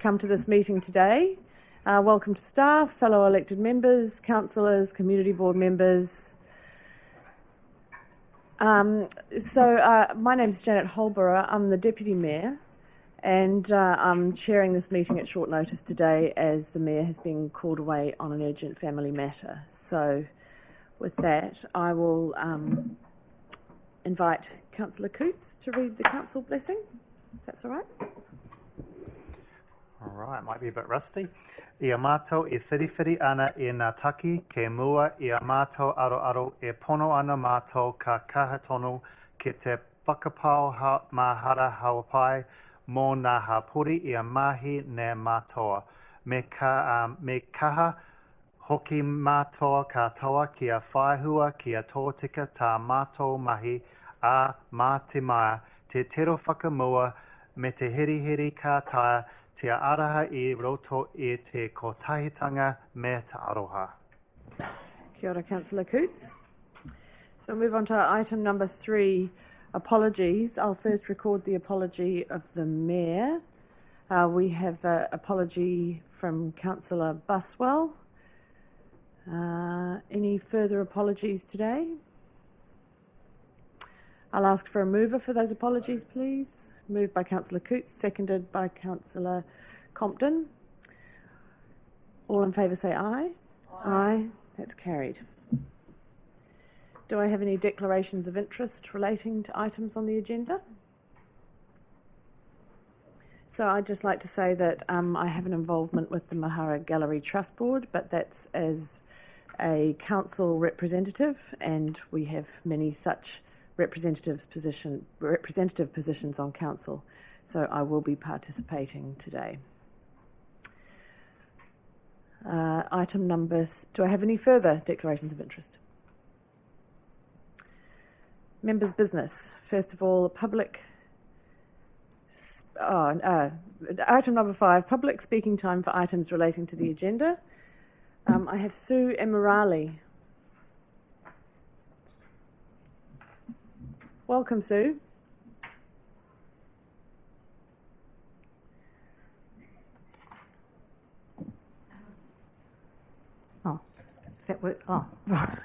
come to this meeting today. Welcome to staff, fellow elected members, councillors, community board members. My name's Janet Holborough. I'm the Deputy Mayor, and I'm chairing this meeting at short notice today as the Mayor has been called away on an urgent family matter. So with that, I will invite Councillor Coots to read the council blessing, if that's all right. All right, might be a bit rusty. Ia mātou e whiriwhiri ana e ngā taki, ke mua ia mātou aro e pono ana mātou ka kaha tonu ke te whakapau Mahara hawapai mō ngā hapori ia mahi ne mātoa. Me kaha hoki mātoa katoa kia whaihua kia tōtika tā mātou mahi a mā te maia, te tero whakamua me te heri kātaia, te araha I roto I te kotahitanga me te aroha. Kia ora, Councillor Coots. So we'll move on to item number 3, apologies. I'll first record the apology of the Mayor. We have an apology from Councillor Buswell. Any further apologies today? I'll ask for a mover for those apologies, please. Moved by Councillor Coots, seconded by Councillor Compton. All in favour say aye. Aye. That's carried. Do I have any declarations of interest relating to items on the agenda? So I'd just like to say that I have an involvement with the Mahara Gallery Trust Board, but that's as a council representative, and we have many such representative positions on council, so I will be participating today. Item numbers. Do I have any further declarations of interest? Members' business. First of all, item number 5, public speaking time for items relating to the agenda. I have Sue Emirali. Welcome, Sue. Oh, does that work? Oh, right.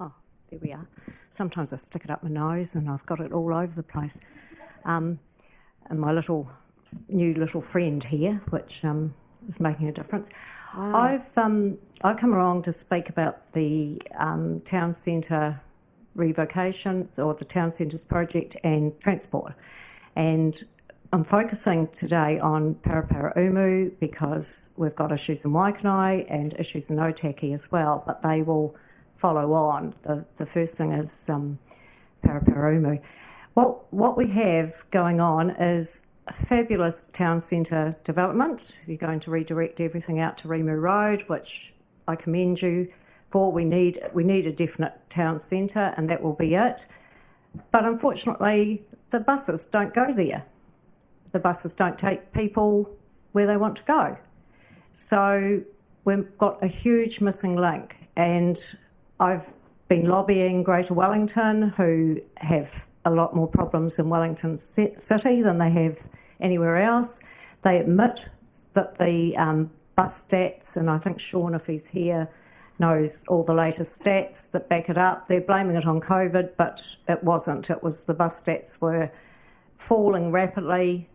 Oh, there we are. Sometimes I stick it up my nose and I've got it all over the place. And my new little friend here, which is making a difference. Wow. I've come along to speak about the town centre revocation or the town centres project and transport, and I'm focusing today on Paraparaumu because we've got issues in Waikanae and issues in Otaki as well, but they will follow on. The first thing is Paraparaumu. What we have going on is a fabulous town centre development. You're going to redirect everything out to Rimu Road, which I commend you for. We need a definite town centre, and that will be it. But unfortunately, the buses don't go there. The buses don't take people where they want to go. So we've got a huge missing link, and I've been lobbying Greater Wellington, who have a lot more problems in Wellington City than they have anywhere else. They admit that the bus stats, and I think Sean, if he's here, knows all the latest stats that back it up. They're blaming it on COVID, but it wasn't. It was the bus stats were falling rapidly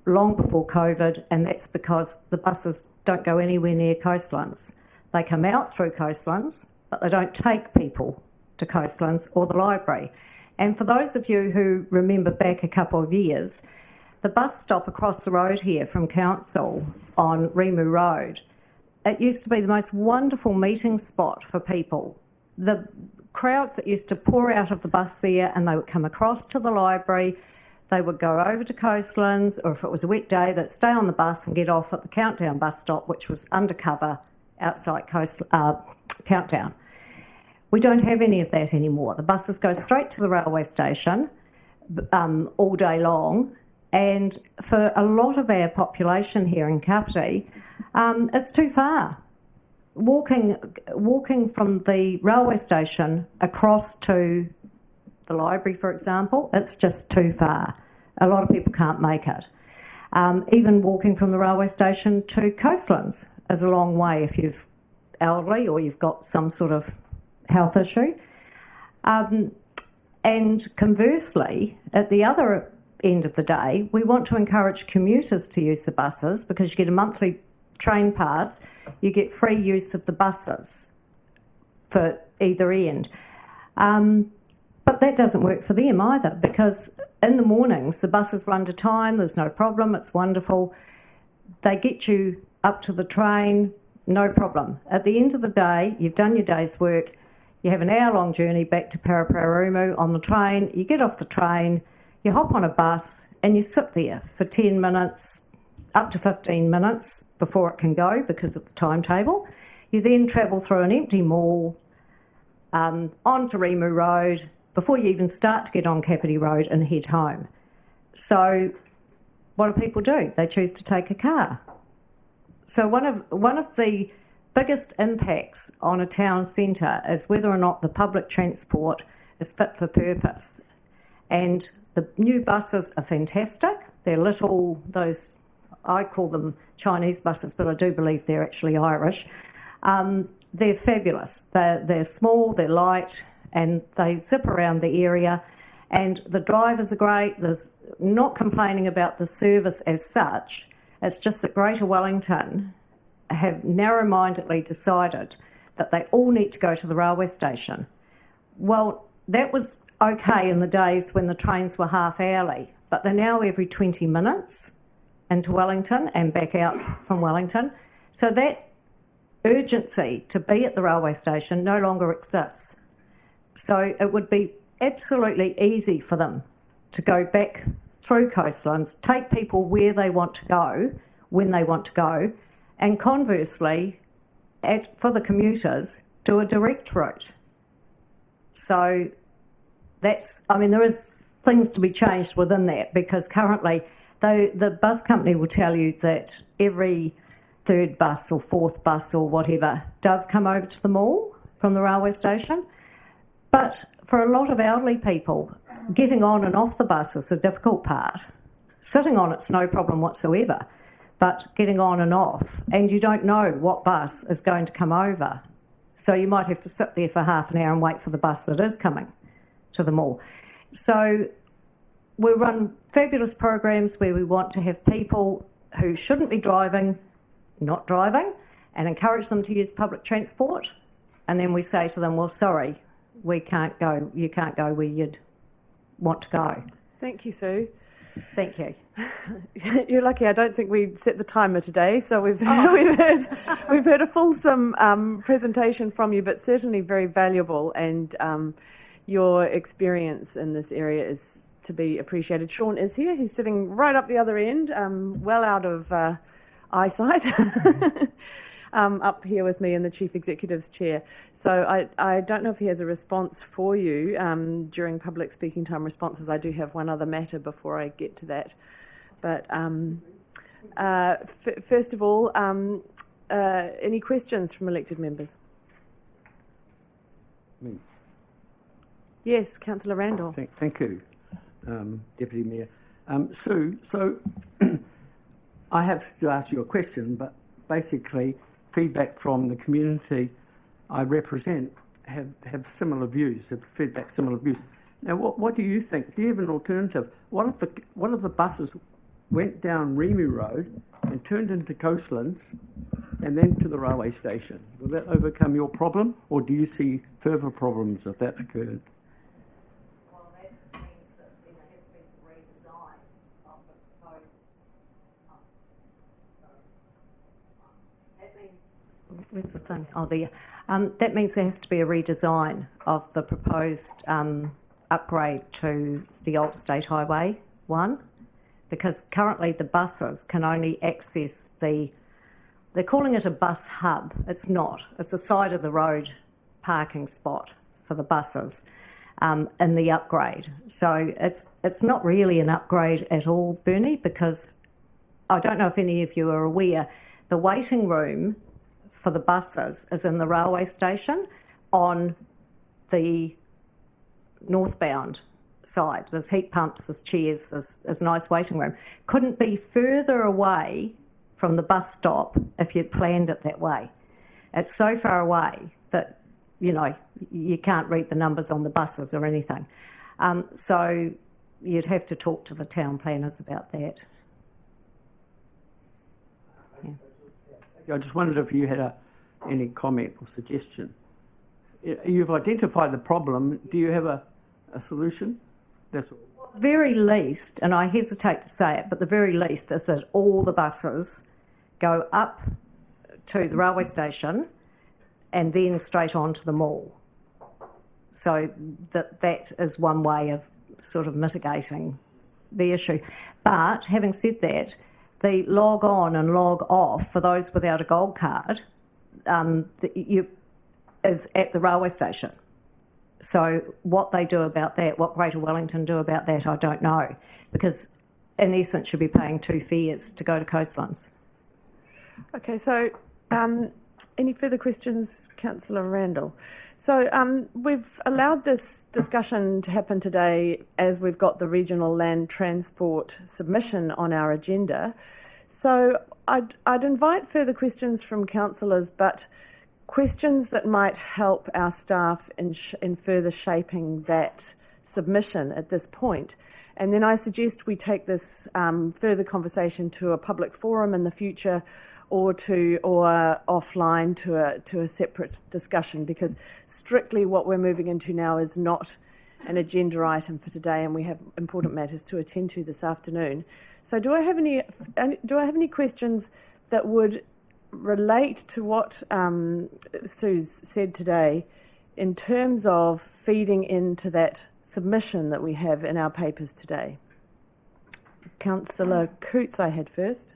long before COVID, and that's because the buses don't go anywhere near coastlands. They come out through coastlands, but they don't take people to coastlands or the library. And for those of you who remember back a couple of years, the bus stop across the road here from Council on Rimu Road, it used to be the most wonderful meeting spot for people. The crowds that used to pour out of the bus there, and they would come across to the library, they would go over to Coastlands, or if it was a wet day, they'd stay on the bus and get off at the Countdown bus stop, which was undercover outside Countdown. We don't have any of that anymore. The buses go straight to the railway station all day long, and for a lot of our population here in Kapiti, it's too far. Walking from the railway station across to the library, for example, it's just too far. A lot of people can't make it. Even walking from the railway station to Coastlands is a long way if you're elderly or you've got some sort of health issue. And conversely, at the other end of the day, we want to encourage commuters to use the buses because you get a monthly train pass, you get free use of the buses for either end. But that doesn't work for them either because in the mornings the buses run to time, there's no problem, it's wonderful. They get you up to the train, no problem. At the end of the day, you've done your day's work, you have an hour-long journey back to Paraparaumu on the train, you get off the train, you hop on a bus and you sit there for 10 minutes, up to 15 minutes before it can go because of the timetable. You then travel through an empty mall, onto Rimu Road, before you even start to get on Kapiti Road and head home. So what do people do? They choose to take a car. So one of the biggest impacts on a town centre is whether or not the public transport is fit for purpose. And the new buses are fantastic. They're little, those, I call them Chinese buses, but I do believe they're actually Irish. They're fabulous. They're small, they're light, and they zip around the area. And the drivers are great. There's not complaining about the service as such. It's just that Greater Wellington have narrow-mindedly decided that they all need to go to the railway station. Well, that was okay in the days when the trains were half hourly, but they're now every 20 minutes into Wellington and back out from Wellington. So that urgency to be at the railway station no longer exists. So it would be absolutely easy for them to go back through Coastlands, take people where they want to go, when they want to go, and conversely, for the commuters, do a direct route. So that's, I mean, there is things to be changed within that because currently, though the bus company will tell you that every third bus or fourth bus or whatever does come over to the mall from the railway station. But for a lot of elderly people, getting on and off the bus is the difficult part. Sitting on it's no problem whatsoever, but getting on and off, and you don't know what bus is going to come over. So you might have to sit there for half an hour and wait for the bus that is coming to the mall. So we run fabulous programs where we want to have people who shouldn't be driving, not driving, and encourage them to use public transport. And then we say to them, well, sorry, we can't go, you can't go where you'd want to go. Thank you, Sue. Thank you. You're lucky. I don't think we set the timer today, so we've heard a fulsome presentation from you, but certainly very valuable. And your experience in this area is to be appreciated. Sean is here. He's sitting right up the other end, well out of eyesight. Up here with me in the Chief Executive's chair. So I don't know if he has a response for you during public speaking time responses. I do have one other matter before I get to that. But first of all, any questions from elected members? Me. Yes, Councillor Randall. Thank you, Deputy Mayor. Sue, so I have to ask you a question, but basically feedback from the community I represent have similar views, have feedback similar views. Now, what do you think? Do you have an alternative? What if the buses went down Rimu Road and turned into Coastlands and then to the railway station? Will that overcome your problem, or do you see further problems if that occurred? Well, that means that there has to be some redesign of the proposed. That means. Where's the thing? Oh, there. That means there has to be a redesign of the proposed upgrade to the old State Highway 1, because currently the buses can only access they're calling it a bus hub. It's not. It's a side of the road parking spot for the buses in the upgrade. So it's not really an upgrade at all, Bernie, because I don't know if any of you are aware, the waiting room for the buses is in the railway station on the northbound side. There's heat pumps, there's chairs, there's a nice waiting room. Couldn't be further away from the bus stop if you'd planned it that way. It's so far away that, you know, you can't read the numbers on the buses or anything. So you'd have to talk to the town planners about that. I just wondered if you had any comment or suggestion. You've identified the problem. Do you have a solution? That's all. Very least, and I hesitate to say it, but the very least is that all the buses go up to the railway station and then straight on to the mall. So that is one way of sort of mitigating the issue. But having said that, the log on and log off for those without a gold card is at the railway station. So what they do about that, what Greater Wellington do about that, I don't know, because in essence you'll be paying 2 fares to go to Coastlines. Okay, so any further questions, Councillor Randall? So we've allowed this discussion to happen today as we've got the regional land transport submission on our agenda. So I'd invite further questions from councillors, but questions that might help our staff in further shaping that submission at this point. And then I suggest we take this further conversation to a public forum in the future, or offline to a separate discussion, because strictly what we're moving into now is not an agenda item for today, and we have important matters to attend to this afternoon. So do I have any questions that would relate to what Sue's said today in terms of feeding into that submission that we have in our papers today? Councillor Coots I had first.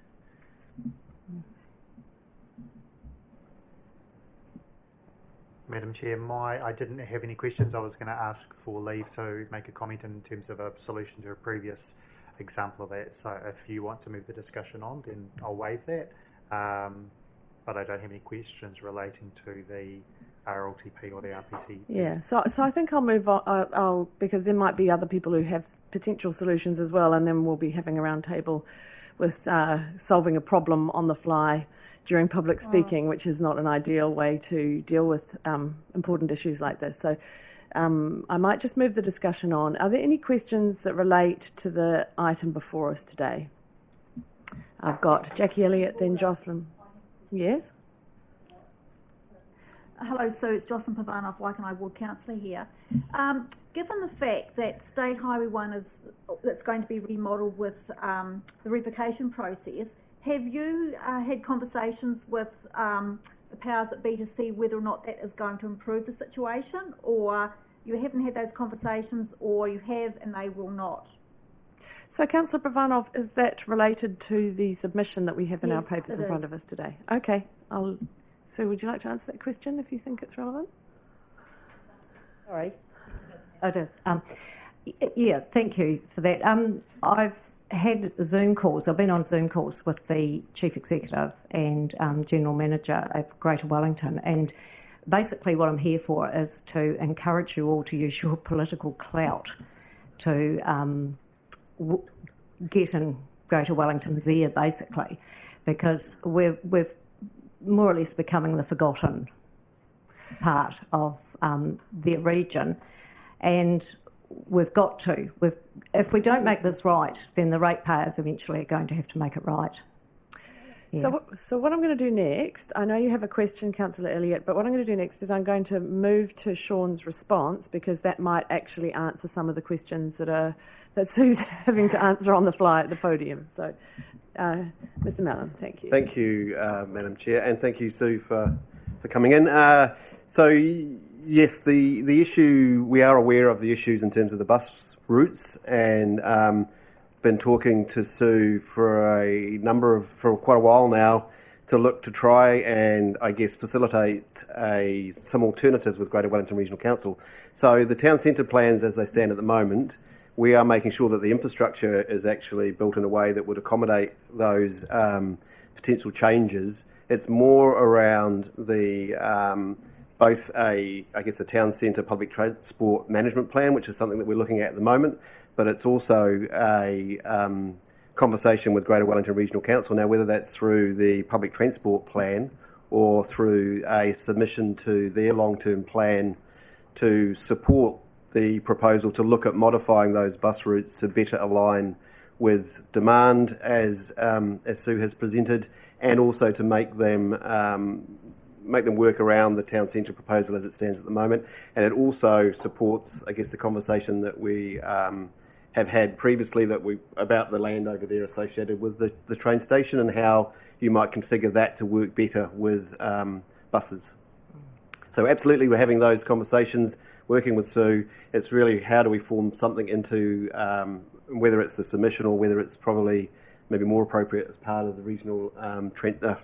Madam Chair, I didn't have any questions. I was going to ask for leave to make a comment in terms of a solution to a previous example of that. So if you want to move the discussion on, then I'll waive that. But I don't have any questions relating to the RLTP or the RPT. Yeah, so I think I'll move on, I'll because there might be other people who have potential solutions as well, and then we'll be having a round table with solving a problem on the fly during public speaking, which is not an ideal way to deal with important issues like this. So I might just move the discussion on. Are there any questions that relate to the item before us today? I've got Jackie Elliott, then Jocelyn. Yes? Hello, Sue. It's Jocelyn Pavanov, Waikanae Ward Councillor here. Given the fact that State Highway 1 that's going to be remodelled with the revocation process, have you had conversations with the powers that be to see whether or not that is going to improve the situation, or you haven't had those conversations, or you have and they will not? So, Councillor Pavanov, is that related to the submission that we have in our Yes, papers it in front is. of us today? Okay. Sue, would you like to answer that question if you think it's relevant? Sorry. It is. Yeah, thank you for that. I've had Zoom calls. I've been on Zoom calls with the Chief Executive and General Manager of Greater Wellington, and basically what I'm here for is to encourage you all to use your political clout to get in Greater Wellington's ear, basically, because we've more or less becoming the forgotten part of their region, and we've got to. If we don't make this right, then the ratepayers eventually are going to have to make it right. Yeah. So what I'm going to do next, I know you have a question, Councillor Elliott, but what I'm going to do next is I'm going to move to Sean's response, because that might actually answer some of the questions that Sue's having to answer on the fly at the podium. So, Mr. Mallon, thank you. Thank you, Madam Chair, and thank you, Sue, for coming in. So, yes, the issue, we are aware of the issues in terms of the bus routes, and been talking to Sue for quite a while now to look to try and, I guess, facilitate some alternatives with Greater Wellington Regional Council. So the town centre plans as they stand at the moment, we are making sure that the infrastructure is actually built in a way that would accommodate those potential changes. It's more around the both a town centre public transport management plan, which is something that we're looking at the moment, but it's also a conversation with Greater Wellington Regional Council now, whether that's through the public transport plan or through a submission to their long-term plan to support the proposal to look at modifying those bus routes to better align with demand as Sue has presented, and also to make them work around the town centre proposal as it stands at the moment. And it also supports, I guess, the conversation that we have had previously about the land over there associated with the train station and how you might configure that to work better with buses. So absolutely, we're having those conversations, working with Sue. It's really how do we form something into, whether it's the submission or whether it's probably maybe more appropriate as part of the regional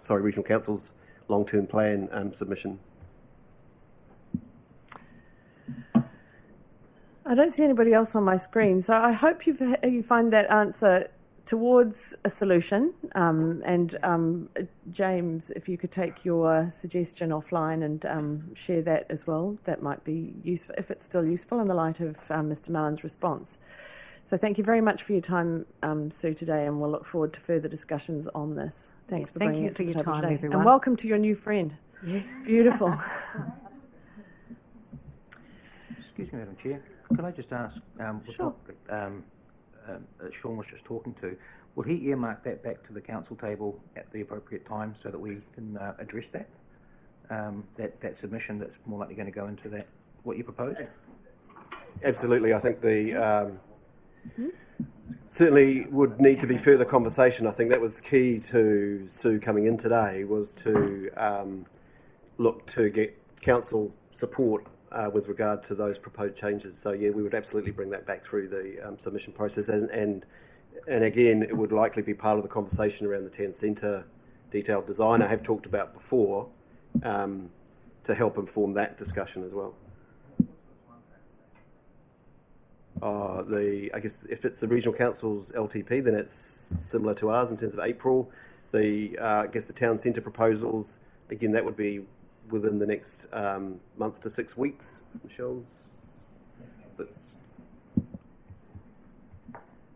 regional council's long-term plan submission. I don't see anybody else on my screen, so I hope you find that answer towards a solution. James, if you could take your suggestion offline and share that as well, that might be useful, if it's still useful in the light of Mr. Mullen's response. So thank you very much for your time, Sue, today, and we'll look forward to further discussions on this. Thanks for bringing it to the table today. Everyone. And welcome to your new friend. Yeah. Beautiful. Excuse me, Madam Chair. Could I just ask, with Sure. what Sean was just talking to, will he earmark that back to the council table at the appropriate time so that we can address that? That submission that's more likely going to go into that, what you propose? Absolutely. I think the certainly would need to be further conversation. I think that was key to Sue coming in today, was to look to get council support with regard to those proposed changes. So yeah, we would absolutely bring that back through the submission process, and again, it would likely be part of the conversation around the town centre detailed design I have talked about before, to help inform that discussion as well. I guess if it's the regional council's LTP, then it's similar to ours in terms of April. I guess the town centre proposals, again, that would be within the next month to 6 weeks. Michelle's.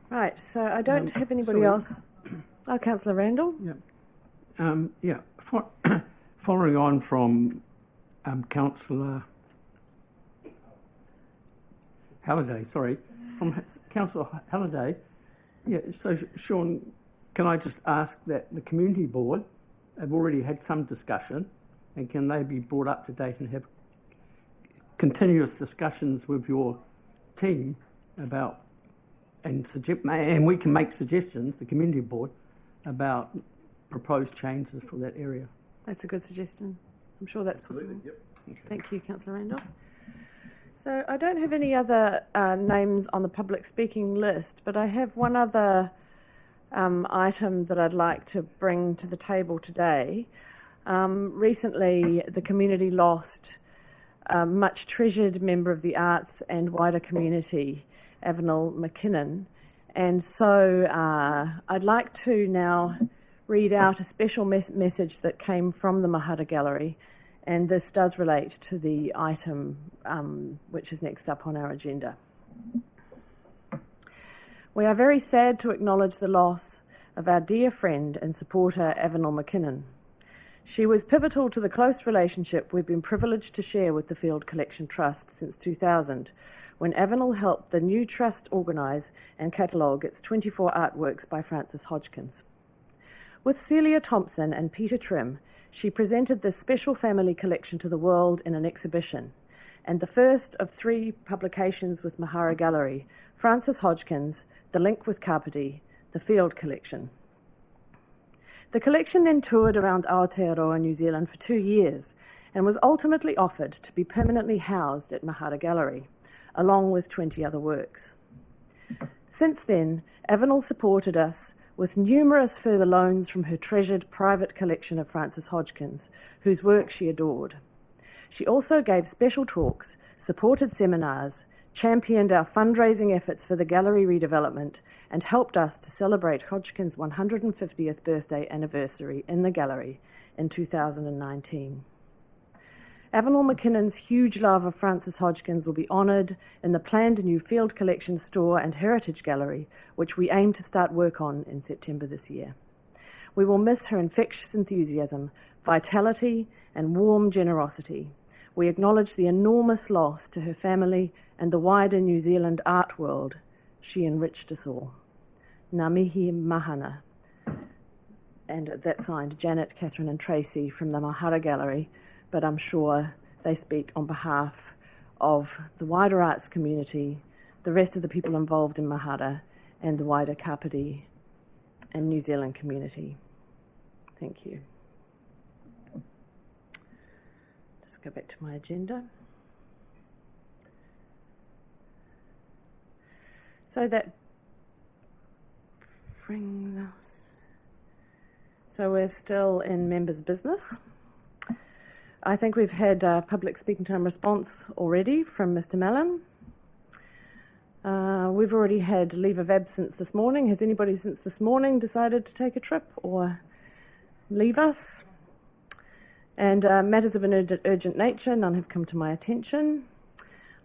Right, so I don't have anybody else. Oh, Councillor Randall? Yeah. Following on from Councillor Halliday, from Councillor Halliday. Yeah, so Sean, can I just ask that the community board have already had some discussion, and can they be brought up to date and have continuous discussions with your team about, and we can make suggestions, the community board, about proposed changes for that area? That's a good suggestion. I'm sure that's possible. Yep. Okay. Thank you, Councillor Randall. So I don't have any other names on the public speaking list, but I have one other item that I'd like to bring to the table today. Recently, the community lost a much treasured member of the arts and wider community, Avenel McKinnon, and so I'd like to now read out a special message that came from the Mahara Gallery, and this does relate to the item which is next up on our agenda. We are very sad to acknowledge the loss of our dear friend and supporter, Avenel McKinnon. She was pivotal to the close relationship we've been privileged to share with the Field Collection Trust since 2000, when Avenel helped the new trust organise and catalogue its 24 artworks by Frances Hodgkins. With Celia Thompson and Peter Trim, she presented this special family collection to the world in an exhibition, and the first of 3 publications with Mahara Gallery, Frances Hodgkins, The Link with Kapiti, the Field Collection. The collection then toured around Aotearoa, New Zealand for 2 years and was ultimately offered to be permanently housed at Mahara Gallery, along with 20 other works. Since then, Avenel supported us with numerous further loans from her treasured private collection of Frances Hodgkins, whose work she adored. She also gave special talks, supported seminars, championed our fundraising efforts for the gallery redevelopment, and helped us to celebrate Hodgkins' 150th birthday anniversary in the gallery in 2019. Avalon McKinnon's huge love of Frances Hodgkins will be honoured in the planned new Field Collection store and Heritage Gallery, which we aim to start work on in September this year. We will miss her infectious enthusiasm, vitality, and warm generosity. We acknowledge the enormous loss to her family and the wider New Zealand art world. She enriched us all. Ngā mihi mahana. And that's signed Janet, Catherine and Tracy from the Mahara Gallery, but I'm sure they speak on behalf of the wider arts community, the rest of the people involved in Mahara, and the wider Kapiti and New Zealand community. Thank you. Just go back to my agenda. So that brings us... So we're still in members' business. I think we've had public speaking time response already from Mr. Mallon. We've already had leave of absence this morning. Has anybody since this morning decided to take a trip or leave us? And matters of an urgent nature, none have come to my attention.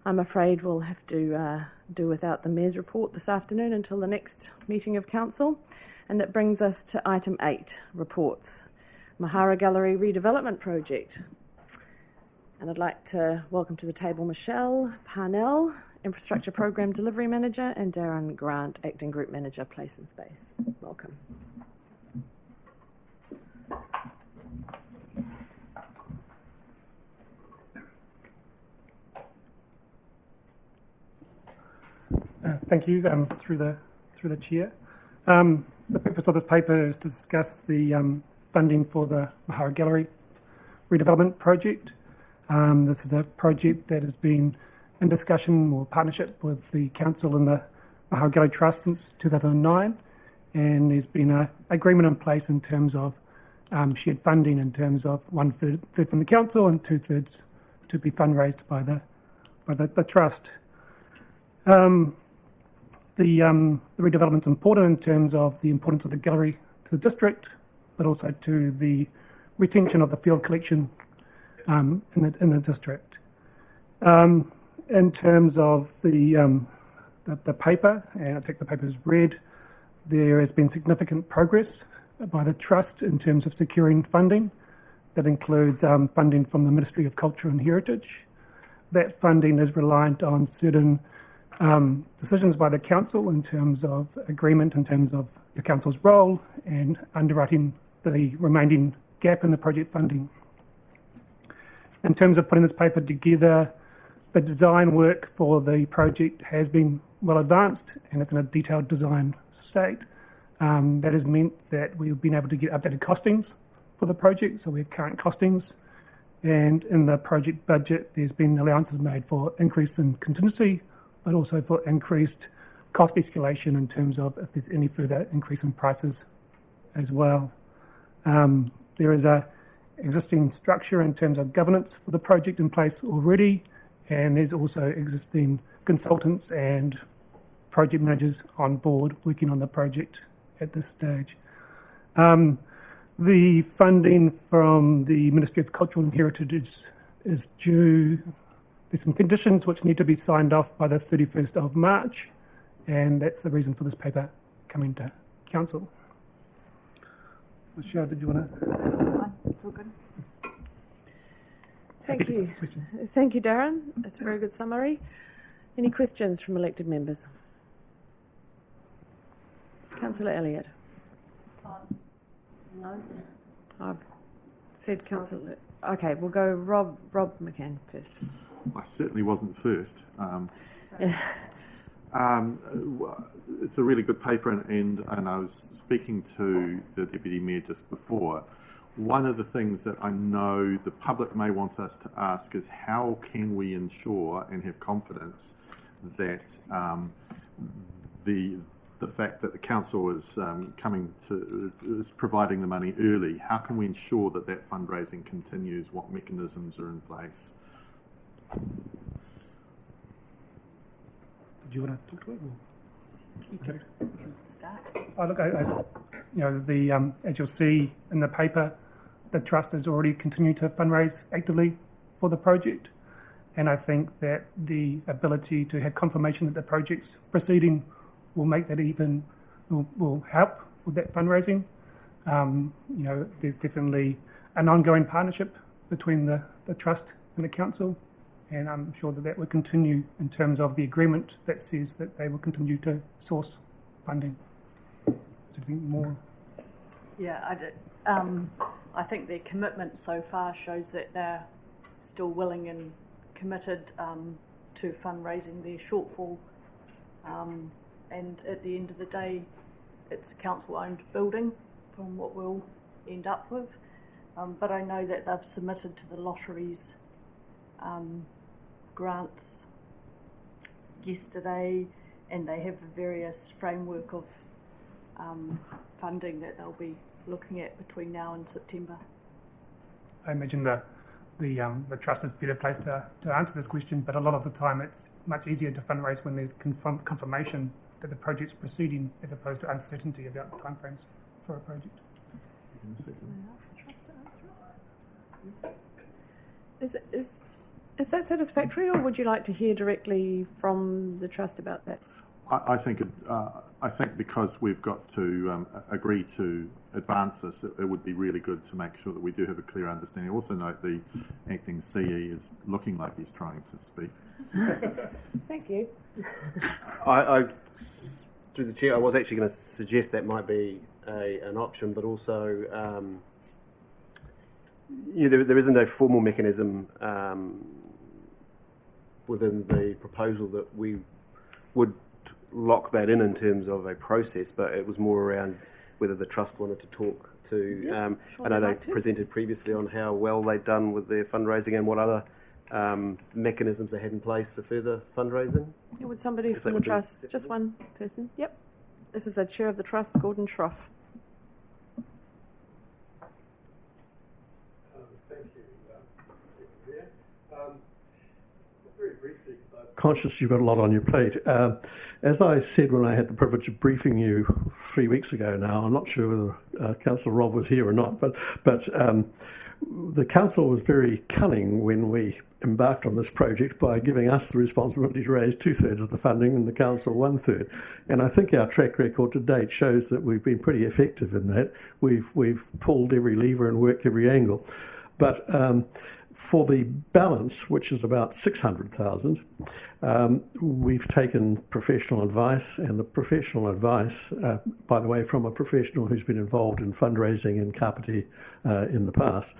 I'm afraid we'll have to do without the Mayor's report this afternoon until the next meeting of Council. And that brings us to item 8, reports. Mahara Gallery Redevelopment Project. And I'd like to welcome to the table Michelle Parnell, Infrastructure Program Delivery Manager, and Darren Grant, Acting Group Manager, Place and Space. Welcome. Thank you, through the chair. The purpose of this paper is to discuss the funding for the Mahara Gallery Redevelopment Project. This is a project that has been in discussion or partnership with the Council and the Mahara Gallery Trust since 2009, and there's been an agreement in place in terms of shared funding, in terms of 1/3 from the Council and 2/3 to be fundraised by the Trust. The redevelopment is important in terms of the importance of the gallery to the district, but also to the retention of the field collection in the district. In terms of the paper, and I take the paper as read, there has been significant progress by the Trust in terms of securing funding. That includes funding from the Ministry of Culture and Heritage. That funding is reliant on certain decisions by the Council in terms of agreement, in terms of the Council's role and underwriting the remaining gap in the project funding. In terms of putting this paper together, the design work for the project has been well advanced and it's in a detailed design state. That has meant that we've been able to get updated costings for the project, so we have current costings. And in the project budget, there's been allowances made for increase in contingency, but also for increased cost escalation in terms of if there's any further increase in prices as well. There is a existing structure in terms of governance for the project in place already, and there's also existing consultants and project managers on board working on the project at this stage. The funding from the Ministry of Culture and Heritage is due. There's some conditions which need to be signed off by the 31st of March, and that's the reason for this paper coming to Council. Michelle, did you want to? It's all good. Thank you. Thank you, Darren. That's a very good summary. Any questions from elected members? Councillor Elliott. No. I've said Councillor. Okay, we'll go Rob McCann first. I certainly wasn't first. It's a really good paper, and I was speaking to the Deputy Mayor just before. One of the things that I know the public may want us to ask is how can we ensure and have confidence that the fact that the council is is providing the money early, how can we ensure that that fundraising continues? What mechanisms are in place? Did you want to talk to it? Okay. Oh, look, as you'll see in the paper, the Trust is already continuing to fundraise actively for the project. And I think that the ability to have confirmation that the project's proceeding will make that will help with that fundraising. There's definitely an ongoing partnership between the trust and the council, and I'm sure that will continue in terms of the agreement that says that they will continue to source funding. So I think more. Yeah, I think their commitment so far shows that they're still willing and committed to fundraising their shortfall. And at the end of the day, it's a council-owned building from what we'll end up with. But I know that they've submitted to the lotteries grants yesterday, and they have a various framework of funding that they'll be looking at between now and September. I imagine the trust is better placed to answer this question, but a lot of the time it's much easier to fundraise when there's confirmation that the project's proceeding as opposed to uncertainty about timeframes for a project. Is that satisfactory, or would you like to hear directly from the trust about that? I think because we've got to agree to advance this, it would be really good to make sure that we do have a clear understanding. Also note the acting CE is looking like he's trying to speak. Thank you. Through the chair, I was actually going to suggest that might be an option, but also there isn't a formal mechanism within the proposal that we would lock that in terms of a process, but it was more around whether the trust wanted to talk to. I know they presented previously on how well they'd done with their fundraising and what other mechanisms they had in place for further fundraising. Yeah, would somebody from the trust, just one person? Yep. This is the chair of the trust, Gordon Schroff. Thank you, Mayor. Very briefly, conscious you've got a lot on your plate. As I said when I had the privilege of briefing you 3 weeks ago now, I'm not sure whether Councillor Rob was here or not, but the council was very cunning when we embarked on this project by giving us the responsibility to raise 2/3 of the funding and the council 1/3. And I think our track record to date shows that we've been pretty effective in that. We've pulled every lever and worked every angle. But for the balance, which is about 600,000, we've taken professional advice, and the professional advice, by the way, from a professional who's been involved in fundraising in Kapiti in the past.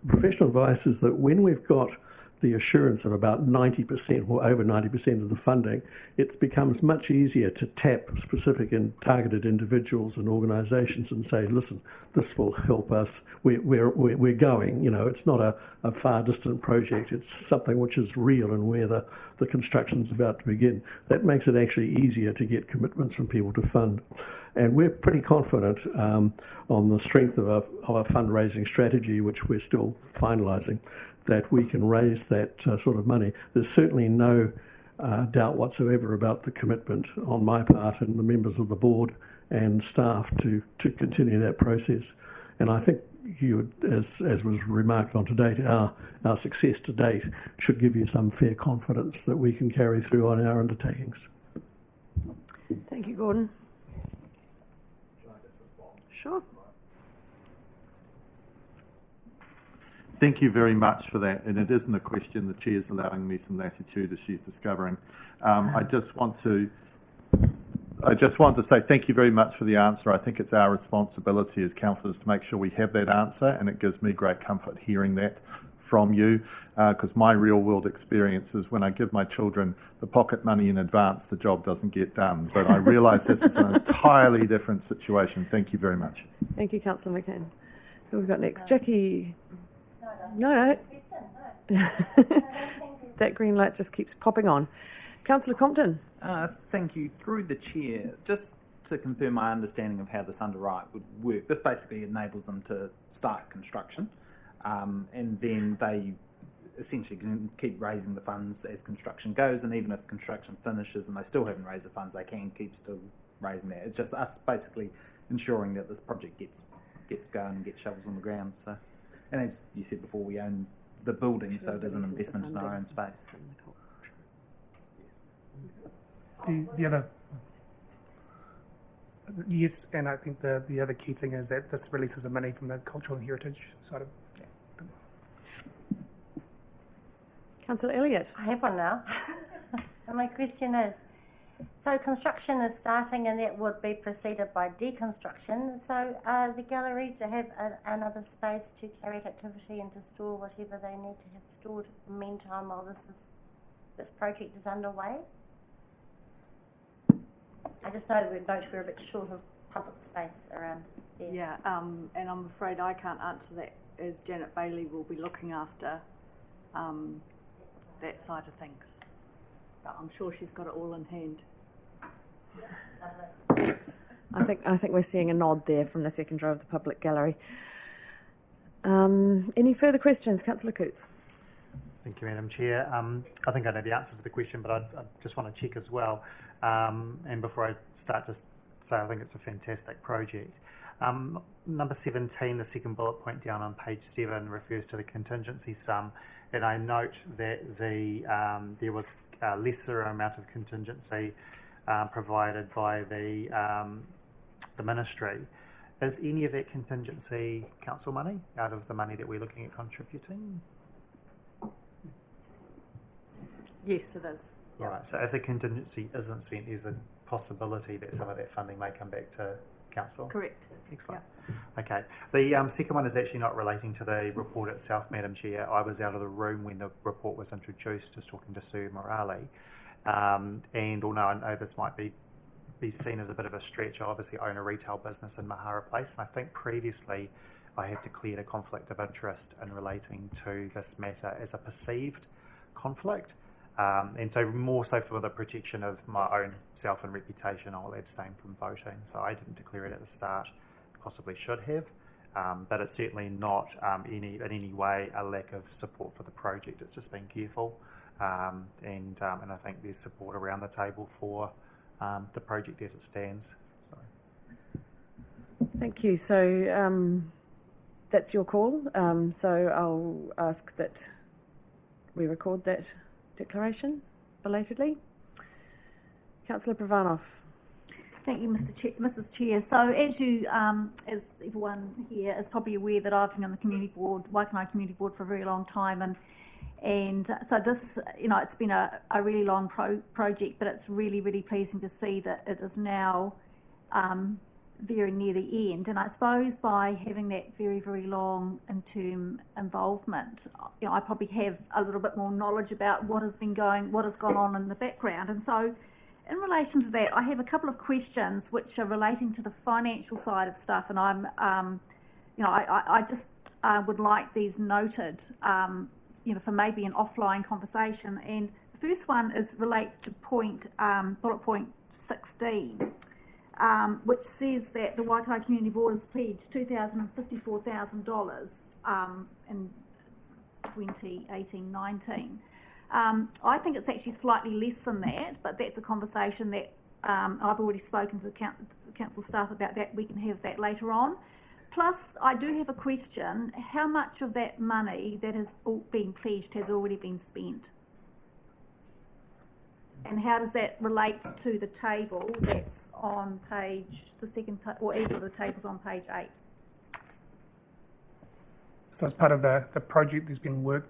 Professional advice is that when we've got the assurance of about 90% or over 90% of the funding, it becomes much easier to tap specific and targeted individuals and organisations and say, listen, this will help us. We're going. It's not a far distant project. It's something which is real and where the construction's about to begin. That makes it actually easier to get commitments from people to fund. And we're pretty confident on the strength of our fundraising strategy, which we're still finalising, that we can raise that sort of money. There's certainly no doubt whatsoever about the commitment on my part and the members of the board and staff to continue that process. And I think as was remarked on to date, our success to date should give you some fair confidence that we can carry through on our undertakings. Thank you, Gordon. Can I just respond? Sure. Thank you very much for that. And it isn't a question. The chair's allowing me some latitude as she's discovering. I just want to say thank you very much for the answer. I think it's our responsibility as councillors to make sure we have that answer, and it gives me great comfort hearing that from you, because my real world experience is when I give my children the pocket money in advance, the job doesn't get done. But I realise this is an entirely different situation. Thank you very much. Thank you, Councillor McCann. Who have we got next? Jackie. No. That green light just keeps popping on. Councillor Compton. Thank you. Through the chair, just to confirm my understanding of how this underwrite would work, this basically enables them to start construction, and then they essentially can keep raising the funds as construction goes, and even if construction finishes and they still haven't raised the funds, they can keep still raising that. It's just us basically ensuring that this project gets going and gets shovels on the ground. So, and as you said before, we own the building, so it is an investment in our own space. The other, yes, and I think the other key thing is that this releases the money from the cultural and heritage side of. Councillor Elliott. I have one now. And my question is, so construction is starting and that would be preceded by deconstruction. So the gallery to have another space to carry out activity and to store whatever they need to have stored in the meantime while this project is underway? I just know we're a bit short of public space around there. Yeah, and I'm afraid I can't answer that, as Janet Bailey will be looking after that side of things. But I'm sure she's got it all in hand. I think we're seeing a nod there from the second row of the public gallery. Any further questions, Councillor Coots? Thank you, Madam Chair. I think I know the answer to the question, but I just want to check as well. And before I start, just say I think it's a fantastic project. Number 17, the second bullet point down on page 7, refers to the contingency sum, and I note that there was a lesser amount of contingency provided by the ministry. Is any of that contingency council money out of the money that we're looking at contributing? Yes, it is. All right, so if the contingency isn't spent, there's a possibility that some of that funding may come back to council? Correct. Excellent. Yeah. Okay. The second one is actually not relating to the report itself, Madam Chair. I was out of the room when the report was introduced, just talking to Sue Morale. And although I know this might be seen as a bit of a stretch, I obviously own a retail business in Mahara Place, and I think previously I have declared a conflict of interest in relating to this matter as a perceived conflict. And so more so for the protection of my own self and reputation, I'll abstain from voting. So I didn't declare it at the start, possibly should have, but it's certainly not in any way a lack of support for the project. It's just being careful, and I think there's support around the table for the project as it stands. So. Thank you. So that's your call. So I'll ask that we record that declaration belatedly. Councillor Pravanov. Thank you, Mrs. Chair. So as everyone here is probably aware, that I've been on the community board, Waikanae Community Board, for a very long time, and so this, it's been a really long project, but it's really, really pleasing to see that it is now very near the end. And I suppose by having that very, very long in-term involvement, I probably have a little bit more knowledge about what has gone on in the background. And so in relation to that, I have a couple of questions which are relating to the financial side of stuff, and I just would like these noted, for maybe an offline conversation. And the first one relates to bullet point 16. Which says that the Waikanae Community Board has pledged $2,054,000 in 2018-19. I think it's actually slightly less than that, but that's a conversation that I've already spoken to the council staff about that. We can have that later on. Plus, I do have a question. How much of that money that has been pledged has already been spent? And how does that relate to the table that's on or either of the tables on page 8? So as part of the project, there's been work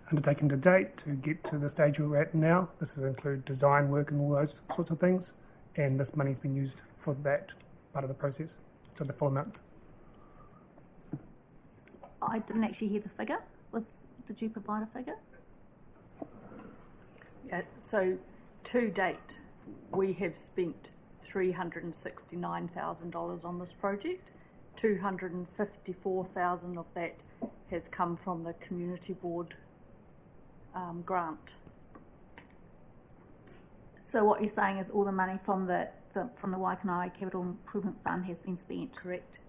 undertaken to date to get to the stage we're at now. This will include design work and all those sorts of things, and this money's been used for that part of the process, so the full amount. I didn't actually hear the figure. Did you provide a figure? Yeah, so to date, we have spent $369,000 on this project. $254,000 of that has come from the community board grant. So what you're saying is all the money from the Waikanae Capital Improvement Fund has been spent? Correct.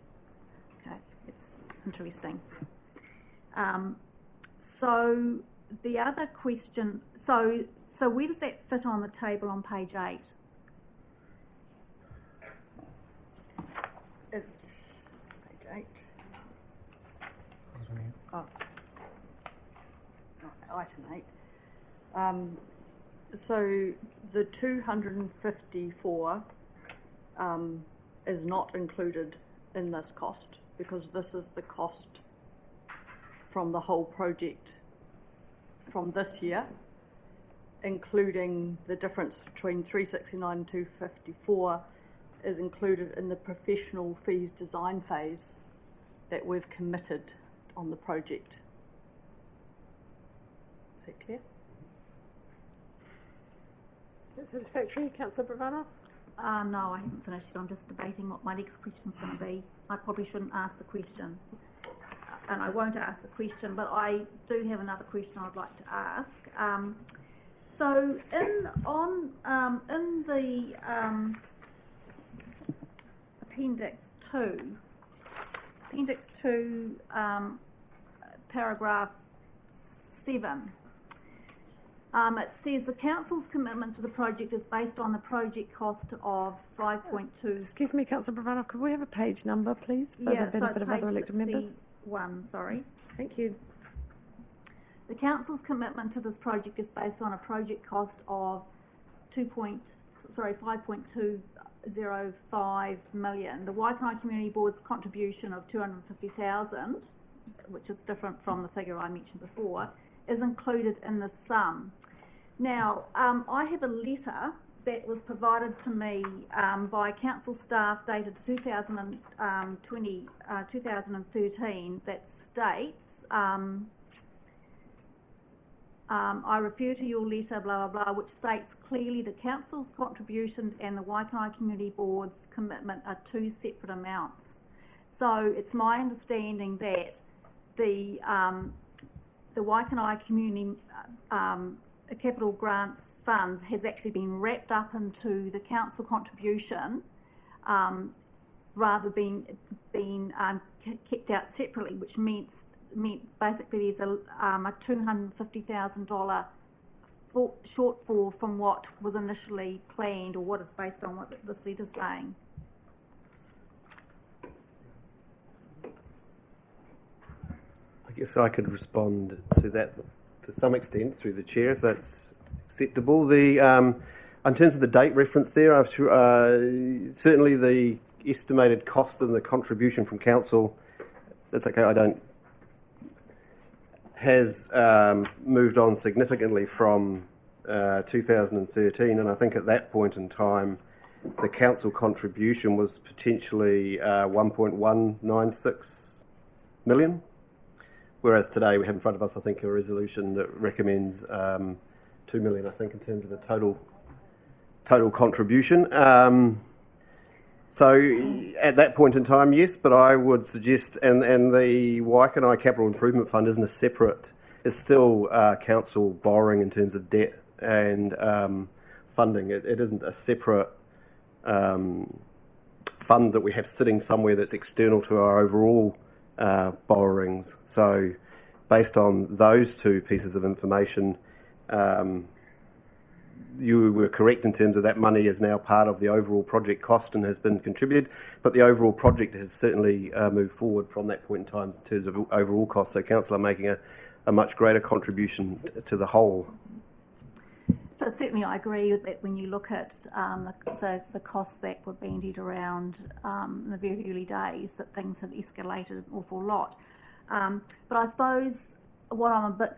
Okay, it's interesting. So the other question, so where does that fit on the table on page 8? It's page 8. Oh. item 8. So the 254 is not included in this cost, because this is the cost from the whole project from this year, including the difference between 369 and 254 is included in the professional fees design phase that we've committed on the project. Is that clear? Is that satisfactory, Councillor Bravano? No, I haven't finished. I'm just debating what my next question's going to be. I probably shouldn't ask the question, and I won't ask the question, but I do have another question I'd like to ask. So in the Appendix 2, paragraph 7, it says the council's commitment to the project is based on the project cost of 5.2. Excuse me, Councillor Bravano, could we have a page number, please, for the benefit of other elected members? 61, sorry. Thank you. The council's commitment to this project is based on a project cost of 5.205 million. The Waikanae Community Board's contribution of 250,000, which is different from the figure I mentioned before, is included in the sum. Now, I have a letter that was provided to me by council staff dated 2013 that states, I refer to your letter, blah, blah, blah, which states clearly the council's contribution and the Waikanae Community Board's commitment are two separate amounts. So it's my understanding that the Waikanae Community Capital Grants Funds has actually been wrapped up into the council contribution rather than being kept out separately, which meant basically there's a $250,000 shortfall from what was initially planned, or what is based on what this letter's saying. I guess I could respond to that to some extent through the chair, if that's acceptable. In terms of the date reference there, I'm sure, certainly the estimated cost and the contribution from council, that's okay, has moved on significantly from 2013, and I think at that point in time the council contribution was potentially 1.196 million, whereas today we have in front of us, I think, a resolution that recommends 2 million, I think, in terms of the total contribution. So at that point in time, yes, but I would suggest, and the Waikanae Capital Improvement Fund isn't a separate, it's still council borrowing in terms of debt and funding. It isn't a separate fund that we have sitting somewhere that's external to our overall borrowings. So based on those two pieces of information, you were correct in terms of that money is now part of the overall project cost and has been contributed, but the overall project has certainly moved forward from that point in time in terms of overall cost. So council are making a much greater contribution to the whole. So certainly I agree with that when you look at the costs that were bandied around in the very early days, that things have escalated an awful lot. But I suppose what I'm a bit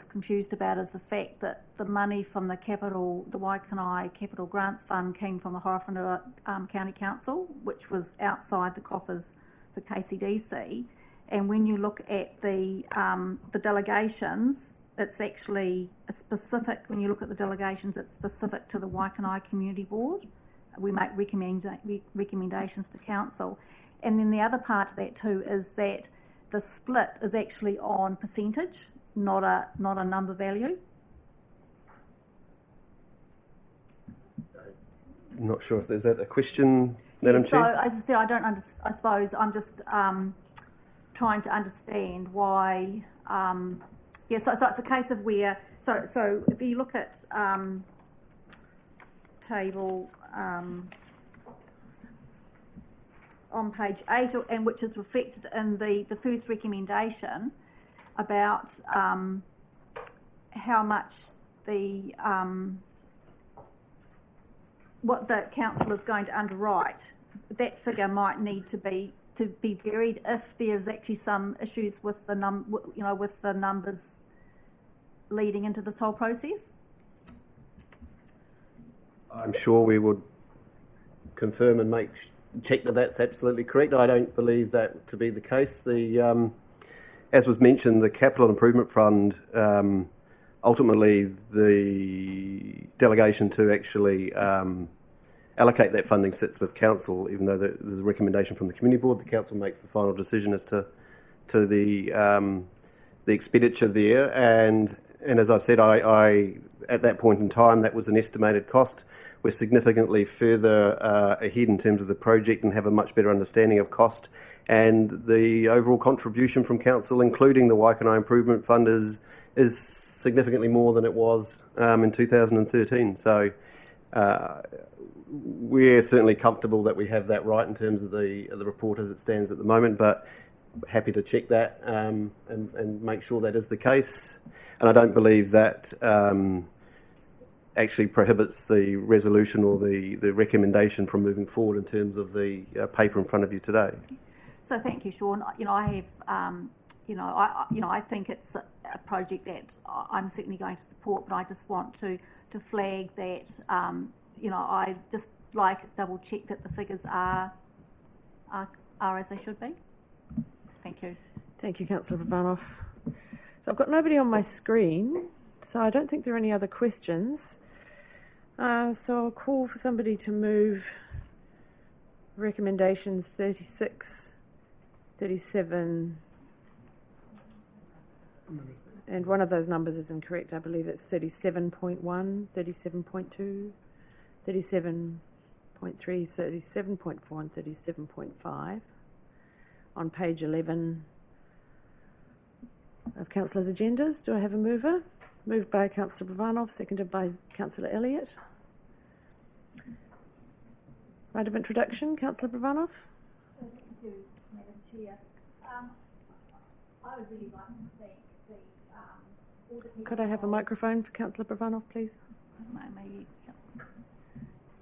confused about is the fact that the money from the Waikanae Capital Grants Fund came from the Horowhenua County Council, which was outside the coffers for KCDC. And when you look at the delegations, it's actually a specific, when you look at the delegations, it's specific to the Waikanae Community Board. We make recommendations to council. And then the other part of that too is that the split is actually on percentage, not a number value. I'm not sure if there's a question, Madam Chair. So as I said, I suppose I'm just trying to understand why. So it's a case of where. So if you look at table on page 8, and which is reflected in the first recommendation, about how much the what the council is going to underwrite. That figure might need to be varied if there's actually some issues with the with the numbers leading into this whole process. I'm sure we would confirm and check that that's absolutely correct. I don't believe that to be the case. As was mentioned, the Capital Improvement Fund, ultimately the delegation to actually allocate that funding sits with council, even though there's a recommendation from the community board. The council makes the final decision as to the expenditure there. And as I've said, I at that point in time, that was an estimated cost. We're significantly further ahead in terms of the project and have a much better understanding of cost. And the overall contribution from council, including the Waikanae Improvement Fund, is significantly more than it was in 2013. So we're certainly comfortable that we have that right in terms of the report as it stands at the moment, but happy to check that and make sure that is the case. And I don't believe that actually prohibits the resolution or the recommendation from moving forward in terms of the paper in front of you today. So thank you, Sean. I have, I think it's a project that I'm certainly going to support, but I just want to flag that, I just like double check that the figures are as they should be. Thank you. Thank you, Councillor Ivanoff. So I've got nobody on my screen, so I don't think there are any other questions. So I'll call for somebody to move recommendations 36, 37, and one of those numbers is incorrect. I believe it's 37.1, 37.2, 37.3, 37.4 and 37.5 on page 11 of Councillors' agendas. Do I have a mover? Moved by Councillor Ivanoff, seconded by Councillor Elliott. Right of introduction, Councillor Ivanoff. Thank you, Madam Chair. I would really like to thank all the people. Could I have a microphone for Councillor Ivanoff, please? Maybe.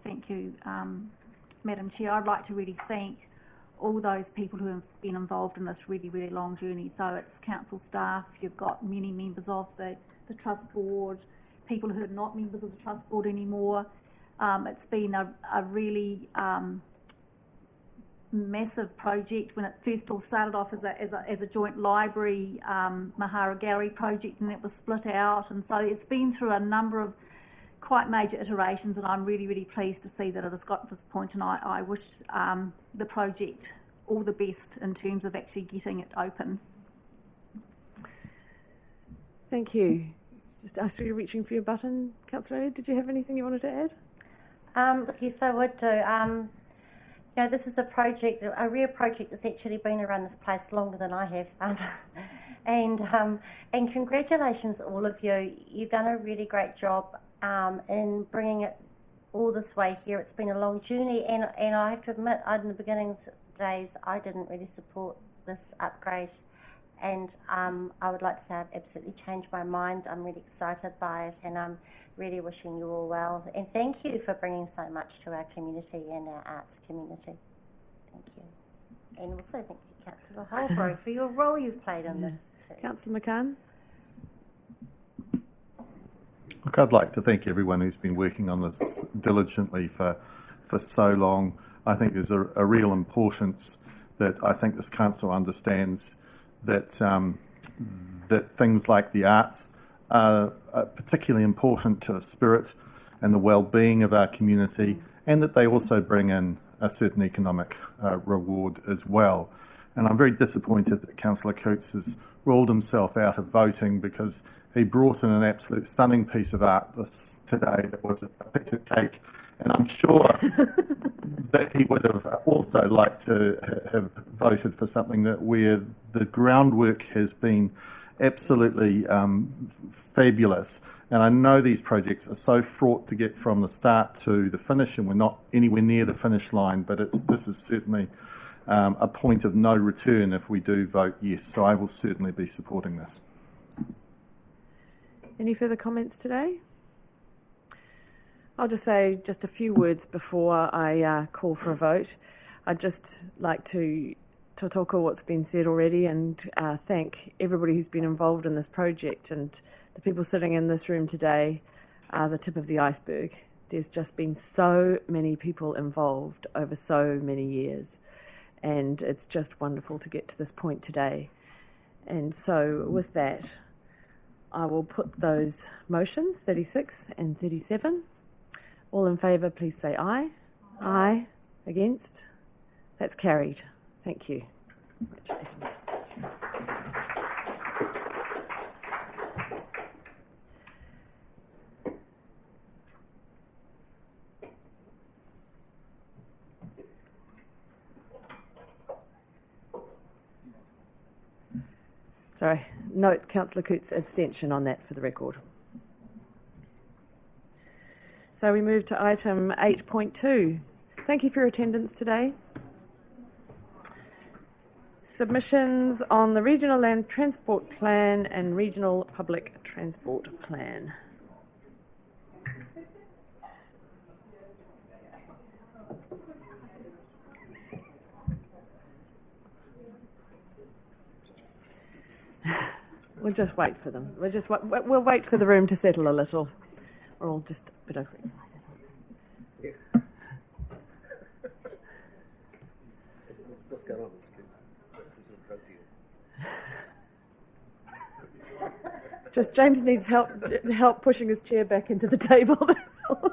Thank you, Madam Chair. I'd like to really thank all those people who have been involved in this really, really long journey. So it's council staff, you've got many members of the trust board, people who are not members of the trust board anymore. It's been a really massive project. When it first all started off as a joint library Mahara gallery project, and it was split out, and so it's been through a number of quite major iterations, and I'm really, really pleased to see that it has got to this point, and I wish the project all the best in terms of actually getting it open. Thank you. Just ask you reaching for your button, Councillor. Did you have anything you wanted to add? Yes, I would do. This is a rare project that's actually been around this place longer than I have. And congratulations, all of you. You've done a really great job in bringing it all this way here. It's been a long journey, and I have to admit, in the beginning days, I didn't really support this upgrade. And I would like to say I've absolutely changed my mind. I'm really excited by it, and I'm really wishing you all well. And thank you for bringing so much to our community and our arts community. Thank you. And also thank you, Councillor Holbrook, for your role you've played in this too. Councillor McCann. Look, I'd like to thank everyone who's been working on this diligently for so long. I think there's a real importance that I think this council understands that that things like the arts are particularly important to the spirit and the well-being of our community, and that they also bring in a certain economic reward as well. And I'm very disappointed that Councillor Coates has ruled himself out of voting, because he brought in an absolute stunning piece of art today that was a piece of cake, and I'm sure that he would have also liked to have voted for something where the groundwork has been absolutely fabulous. And I know these projects are so fraught to get from the start to the finish, and we're not anywhere near the finish line, but this is certainly a point of no return if we do vote yes. So I will certainly be supporting this. Any further comments today? I'll just say just a few words before I call for a vote. I'd just like to tautoko what's been said already and thank everybody who's been involved in this project, and the people sitting in this room today are the tip of the iceberg. There's just been so many people involved over so many years, and it's just wonderful to get to this point today. And so with that, I will put those motions, 36 and 37. All in favour, please say aye. Aye. Against? That's carried. Thank you. Congratulations. Sorry, note Councillor Coote's abstention on that for the record. So we move to item 8.2. Thank you for your attendance today. Submissions on the Regional Land Transport Plan and Regional Public Transport Plan. We'll just wait for them. We'll wait for the room to settle a little. We're all just a bit overexcited. Yeah. What's going on, Mr. Kids? Just James needs help pushing his chair back into the table. That's all.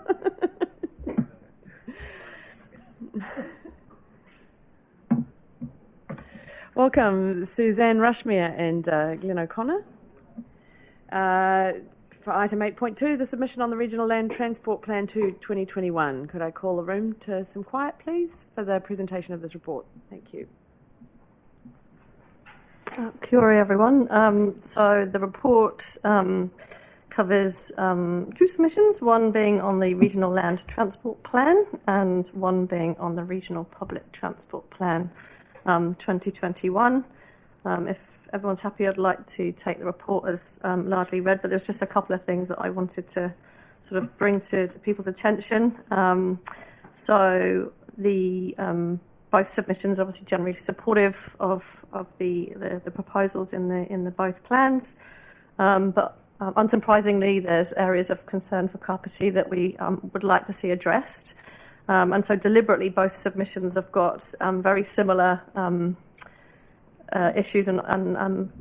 Welcome, Suzanne Rushmere and Glenn O'Connor. For item 8.2, the submission on the Regional Land Transport Plan to 2021. Could I call the room to some quiet, please, for the presentation of this report? Thank you. Kia ora, everyone. So the report covers two submissions, one being on the Regional Land Transport Plan and one being on the Regional Public Transport Plan 2021. If everyone's happy, I'd like to take the report as largely read, but there's just a couple of things that I wanted to sort of bring to people's attention. So the both submissions are obviously generally supportive of the proposals in the both plans, but unsurprisingly, there's areas of concern for Kapiti that we would like to see addressed. And so deliberately, both submissions have got very similar issues and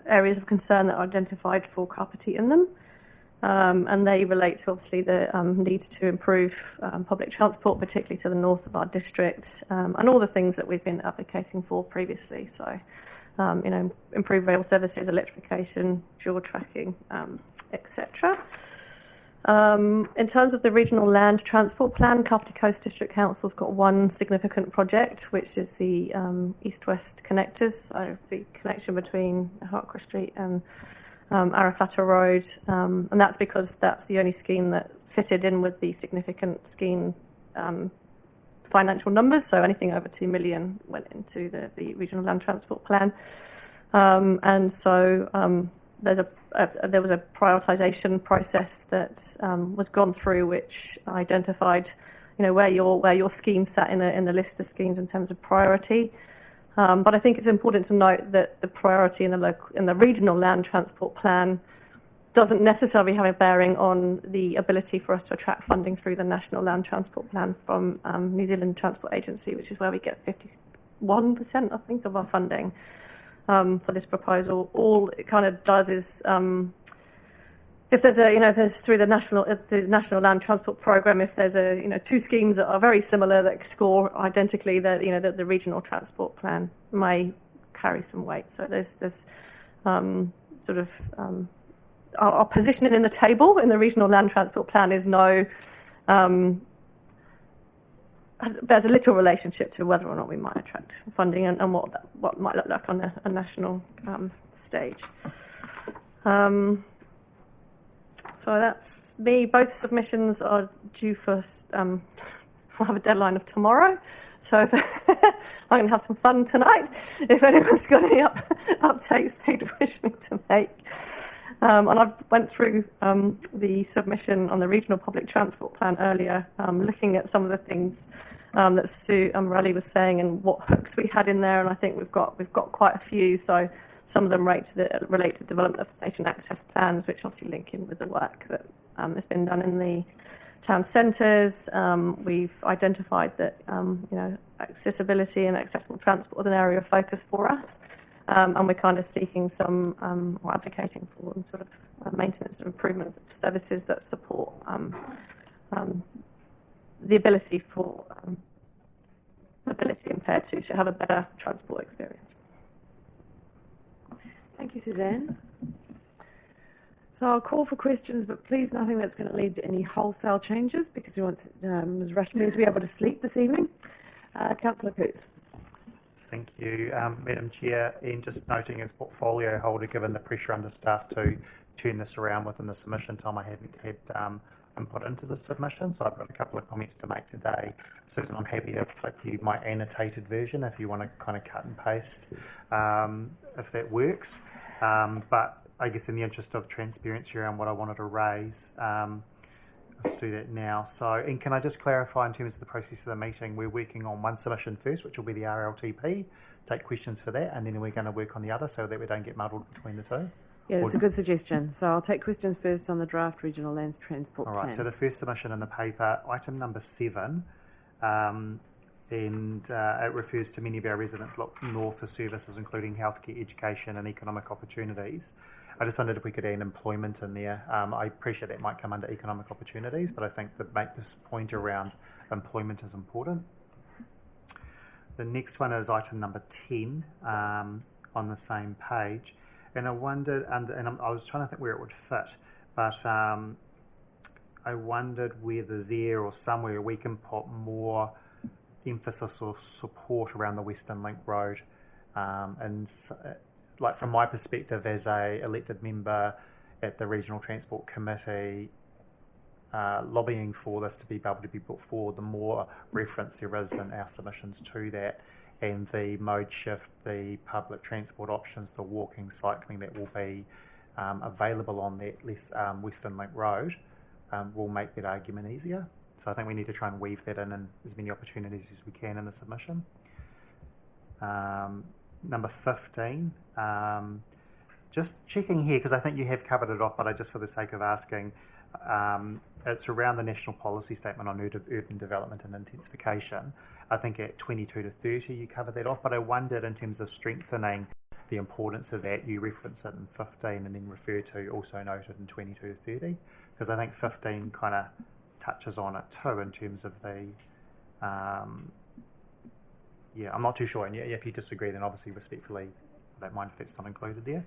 areas of concern that are identified for Kapiti in them. And they relate to obviously the need to improve public transport, particularly to the north of our district, and all the things that we've been advocating for previously. So, improve rail services, electrification, dual tracking, etc. In terms of the Regional Land Transport Plan, Kapiti Coast District Council's got one significant project, which is the east-west connectors, so the connection between Hartcross Street and Arafata Road, and that's because that's the only scheme that fitted in with the significant scheme financial numbers, so anything over 2 million went into the Regional Land Transport Plan. And so there was a prioritisation process that was gone through, which identified, where your scheme sat in the list of schemes in terms of priority. But I think it's important to note that the priority in the Regional Land Transport Plan doesn't necessarily have a bearing on the ability for us to attract funding through the National Land Transport Plan from New Zealand Transport Agency, which is where we get 51%, I think, of our funding. For this proposal, all it kind of does is, if there's through the National Land Transport Programme, if there's two schemes that are very similar that score identically, the Regional Transport Plan may carry some weight. So there's our positioning in the table in the Regional Land Transport Plan is there's a little relationship to whether or not we might attract funding and what might look like on a national stage. So that's me. Both submissions are due for, we'll have a deadline of tomorrow. So if I'm going to have some fun tonight. If anyone's got any updates they'd wish me to make. And I went through the submission on the regional public transport plan earlier, looking at some of the things that Sue Umbrelli was saying and what hooks we had in there, and I think we've got quite a few. So some of them relate to development of station access plans, which obviously link in with the work that has been done in the town centres. We've identified that accessibility and accessible transport is an area of focus for us, and we're kind of seeking some or advocating for sort of maintenance and improvements of services that support the ability for mobility impaired to have a better transport experience. Thank you, Suzanne. So I'll call for questions, but please nothing that's going to lead to any wholesale changes, because we want Ms. Rushmere to be able to sleep this evening. Councillor Coots. Thank you, Madam Chair. And just noting as portfolio holder, given the pressure under staff to turn this around within the submission time, I haven't had input into the submission, so I've got a couple of comments to make today. Susan, I'm happy to flip you my annotated version if you want to kind of cut and paste, if that works. But I guess in the interest of transparency around what I wanted to raise, let's do that now. So, and can I just clarify in terms of the process of the meeting, we're working on one submission first, which will be the RLTP, take questions for that, and then we're going to work on the other so that we don't get muddled between the two? Yeah, that's a good suggestion. So I'll take questions first on the draft regional lands transport plan. All right, so the first submission in the paper, item number 7, and it refers to many of our residents look north for services including healthcare, education and economic opportunities. I just wondered if we could add employment in there. I appreciate that might come under economic opportunities, but I think that make this point around employment is important. The next one is item number 10 on the same page. And I wondered, I was trying to think where it would fit, but I wondered whether there or somewhere we can put more emphasis or support around the Western Link Road. And like from my perspective as a elected member at the Regional Transport Committee, lobbying for this to be able to be put forward, the more reference there is in our submissions to that, and the mode shift, the public transport options, the walking, cycling that will be available on that Western Link Road will make that argument easier. So I think we need to try and weave that in as many opportunities as we can in the submission. Number 15, just checking here, because I think you have covered it off, but just for the sake of asking, it's around the National Policy Statement on Urban Development and Intensification. I think at 22 to 30 you covered that off, but I wondered in terms of strengthening the importance of that, you reference it in 15 and then refer to also noted in 22 to 30, because I think 15 kind of touches on it too in terms of the, yeah, I'm not too sure, and if you disagree then obviously respectfully I don't mind if that's not included there.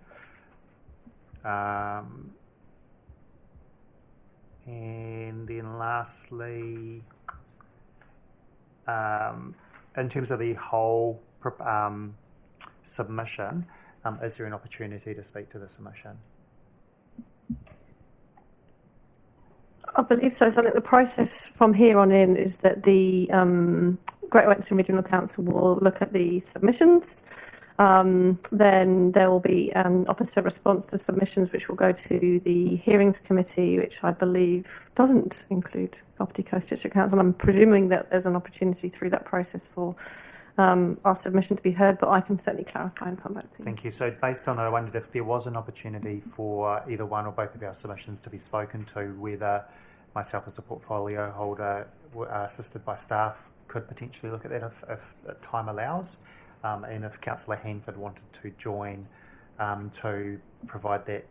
And then lastly, in terms of the whole submission, is there an opportunity to speak to the submission? I believe so. So I think the process from here on in is that the Greater Western Regional Council will look at the submissions. Then there will be an opposite response to submissions which will go to the Hearings Committee, which I believe doesn't include Property Coast District Council. I'm presuming that there's an opportunity through that process for our submission to be heard, but I can certainly clarify and come back to you. Thank you. So based on it, I wondered if there was an opportunity for either one or both of our submissions to be spoken to, whether myself as a portfolio holder, assisted by staff, could potentially look at that if time allows. And if Councillor Hanford wanted to join to provide that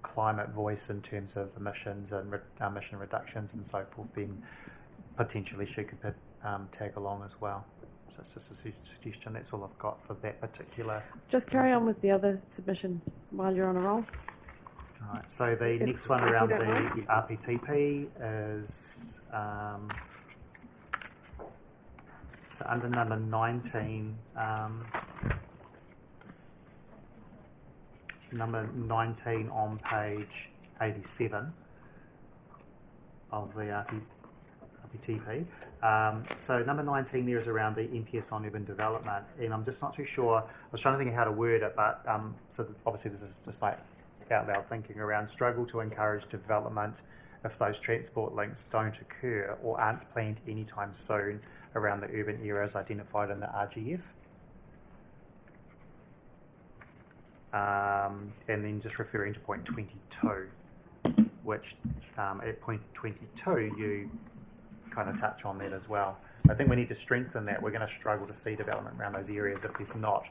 climate voice in terms of emissions and emission reductions and so forth, then potentially she could tag along as well. So it's just a suggestion. That's all I've got for that particular. Just carry on with the other submission while you're on a roll. All right. So the next one around the RPTP is. So under number 19, number 19 on page 87 of the TP. So number 19 there is around the MPS on urban development, and I'm just not too sure. I was trying to think of how to word it, but obviously this is just like out loud thinking around struggle to encourage development if those transport links don't occur or aren't planned anytime soon around the urban areas identified in the RGF. And then just referring to point 22, which at point 22 you kind of touch on that as well. I think we need to strengthen that. We're going to struggle to see development around those areas if there's not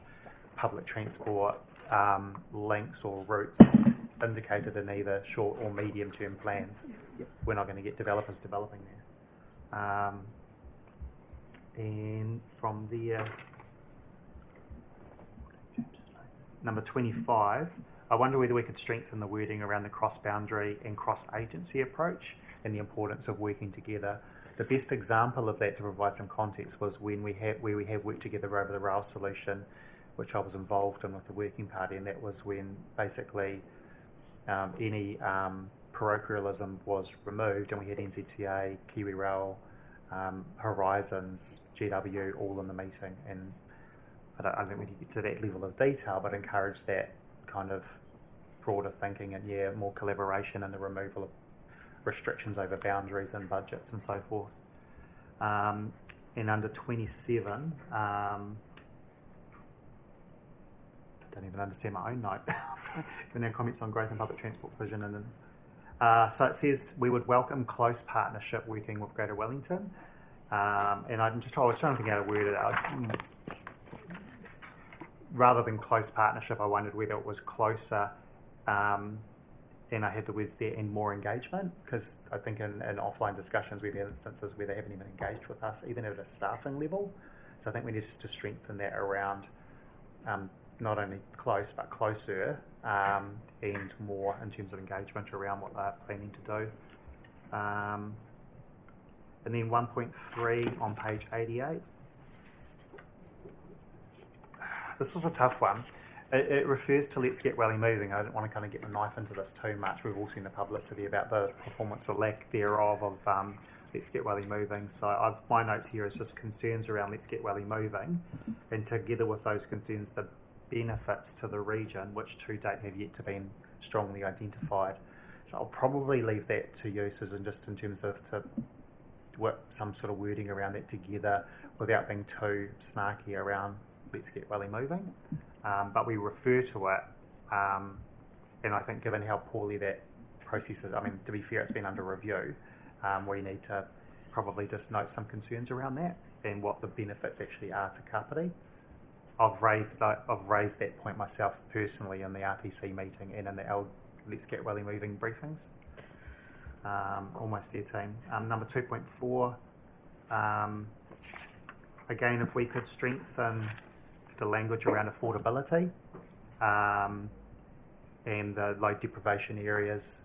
public transport links or routes indicated in either short or medium term plans. We're not going to get developers developing there. And from there, number 25, I wonder whether we could strengthen the wording around the cross-boundary and cross-agency approach and the importance of working together. The best example of that, to provide some context, was when we have worked together over the rail solution, which I was involved in with the Working Party, and that was when basically any parochialism was removed, and we had NZTA, Kiwi Rail, Horizons, GW all in the meeting. And I don't think we need to get to that level of detail, but encourage that kind of broader thinking and more collaboration and the removal of restrictions over boundaries and budgets and so forth. And under 27, I don't even understand my own note. And then comments on growth and public transport provision. And then, so it says we would welcome close partnership working with Greater Wellington. And I was trying to think how to word it. Rather than close partnership, I wondered whether it was closer, and I had the words there, and more engagement, because I think in offline discussions we've had instances where they haven't even engaged with us, even at a staffing level. So I think we need to strengthen that around not only close, but closer, and more in terms of engagement around what they're planning to do. And then 1.3 on page 88. This was a tough one. It refers to Let's Get Welly Moving. I don't want to kind of get the knife into this too much. We've all seen the publicity about the performance or lack thereof of Let's Get Welly Moving. So my notes here is just concerns around Let's Get Welly Moving, and together with those concerns, the benefits to the region, which to date have yet to be strongly identified. So I'll probably leave that to you, Susan, just in terms of to work some sort of wording around that together without being too snarky around Let's Get Welly Moving. But we refer to it, and I think given how poorly that process is, I mean, to be fair, it's been under review, we need to probably just note some concerns around that and what the benefits actually are to Kapiti. I've raised that point myself personally in the RTC meeting and in the Let's Get Welly Moving briefings. Almost there, team. Number 2.4, again, if we could strengthen the language around affordability and the low deprivation areas.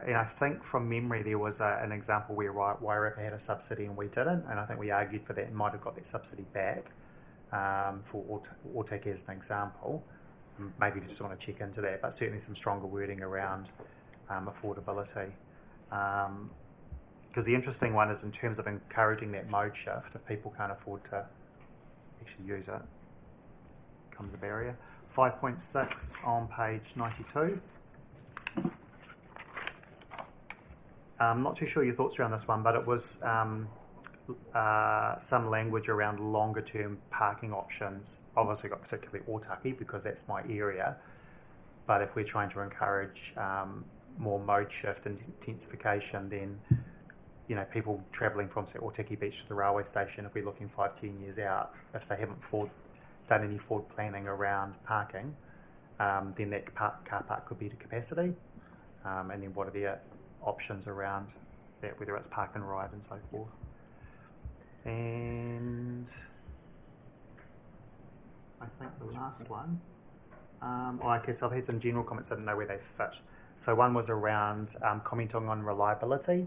And I think from memory there was an example where Wairarapa had a subsidy and we didn't, and I think we argued for that and might have got that subsidy back for Otaki as an example. Maybe we just want to check into that, but certainly some stronger wording around affordability. Because the interesting one is in terms of encouraging that mode shift, if people can't afford to actually use it, becomes a barrier. 5.6 on page 92. I'm not too sure your thoughts around this one, but it was some language around longer term parking options. Obviously got particularly Otaki because that's my area, but if we're trying to encourage more mode shift and intensification, then people travelling from say Otaki Beach to the railway station, if we're looking 5-10 years out, if they haven't done any forward planning around parking, then that car park could be to capacity, and then what are the options around that, whether it's park and ride and so forth. And I think the last one, okay, so I've had some general comments, I don't know where they fit. So one was around commenting on reliability,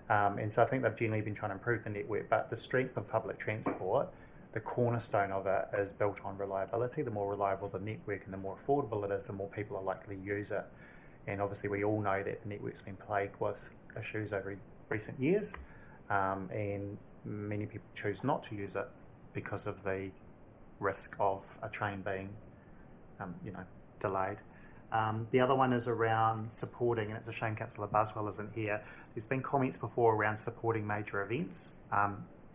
and so I think they've generally been trying to improve the network, but the strength of public transport, the cornerstone of it is built on reliability. The more reliable the network and the more affordable it is, the more people are likely to use it. And obviously we all know that the network's been plagued with issues over recent years, and many people choose not to use it because of the risk of a train being, delayed. The other one is around supporting, and it's a shame Councillor Buswell isn't here. There's been comments before around supporting major events,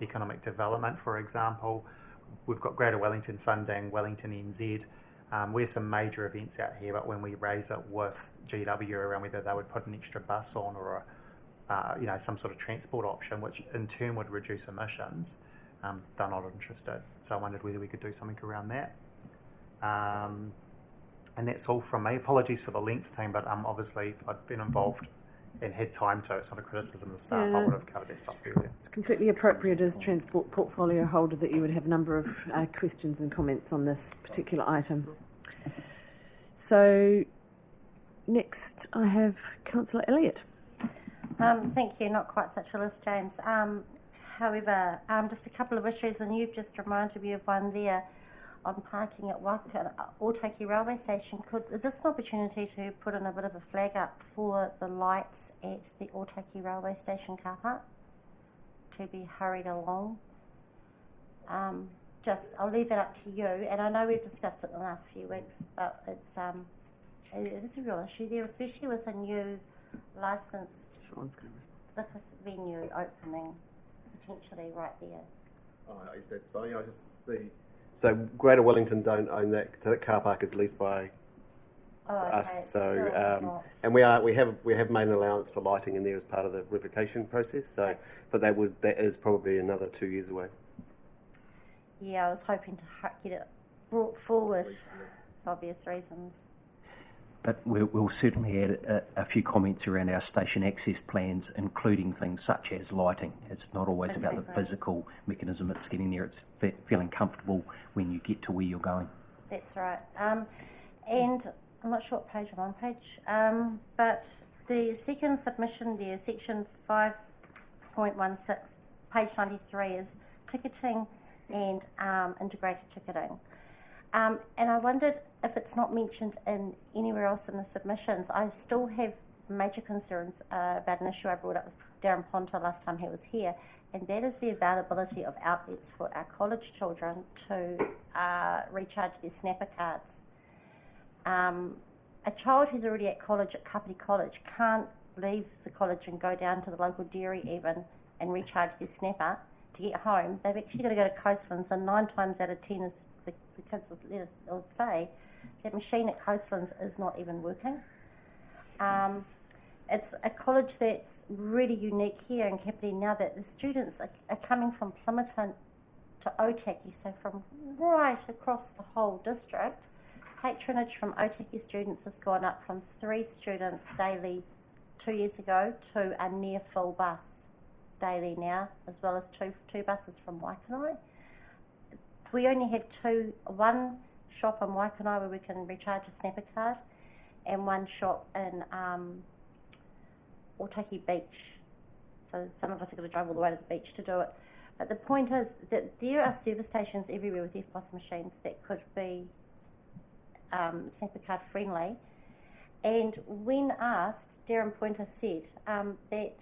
economic development, for example. We've got Greater Wellington funding, Wellington NZ. We have some major events out here, but when we raise it with GW around whether they would put an extra bus on or some sort of transport option, which in turn would reduce emissions, they're not interested. So I wondered whether we could do something around that. And that's all from me. Apologies for the length, team, but obviously if I'd been involved and had time to, it's not a criticism of the staff, I would have covered that stuff earlier. It's completely appropriate as Transport Portfolio Holder that you would have a number of questions and comments on this particular item. So next I have Councillor Elliott. Thank you. Not quite such a list, James. However, just a couple of issues, and you've just reminded me of one there on parking at Otaki Railway Station. Is this an opportunity to put in a bit of a flag up for the lights at the Otaki Railway Station car park to be hurried along? I'll leave it up to you, and I know we've discussed it in the last few weeks, but it is a real issue there, especially with a new licensed liquor venue opening potentially right there. Oh, that's fine. So Greater Wellington don't own that. That car park is leased by us. So and we have made an allowance for lighting in there as part of the revocation process. So, but that is probably another 2 years away. Yeah, I was hoping to get it brought forward for obvious reasons. But we'll certainly add a few comments around our station access plans, including things such as lighting. It's not always about the physical mechanism, it's getting there, it's feeling comfortable when you get to where you're going. That's right. And I'm not sure what page I'm on, but the second submission there, section 5.16, page 93, is ticketing and integrated ticketing. And I wondered if it's not mentioned in anywhere else in the submissions. I still have major concerns about an issue I brought up with Darren Ponta last time he was here, and that is the availability of outlets for our college children to recharge their snapper cards. A child who's already at college at Kapiti College can't leave the college and go down to the local dairy even and recharge their snapper to get home. They've actually got to go to Coastlands, and 9 times out of 10 is the kids would say that machine at Coastlands is not even working. It's a college that's really unique here in Kapiti now that the students are coming from Plimmerton to Otaki, so from right across the whole district. Patronage from Otaki students has gone up from 3 students daily 2 years ago to a near full bus daily now, as well as two buses from Waikanai. We only have one shop in Waikanai where we can recharge a snapper card, and one shop in Otaki Beach. So some of us are going to drive all the way to the beach to do it. But the point is that there are service stations everywhere with FBOS machines that could be snapper card friendly. And when asked, Darren Pointer said that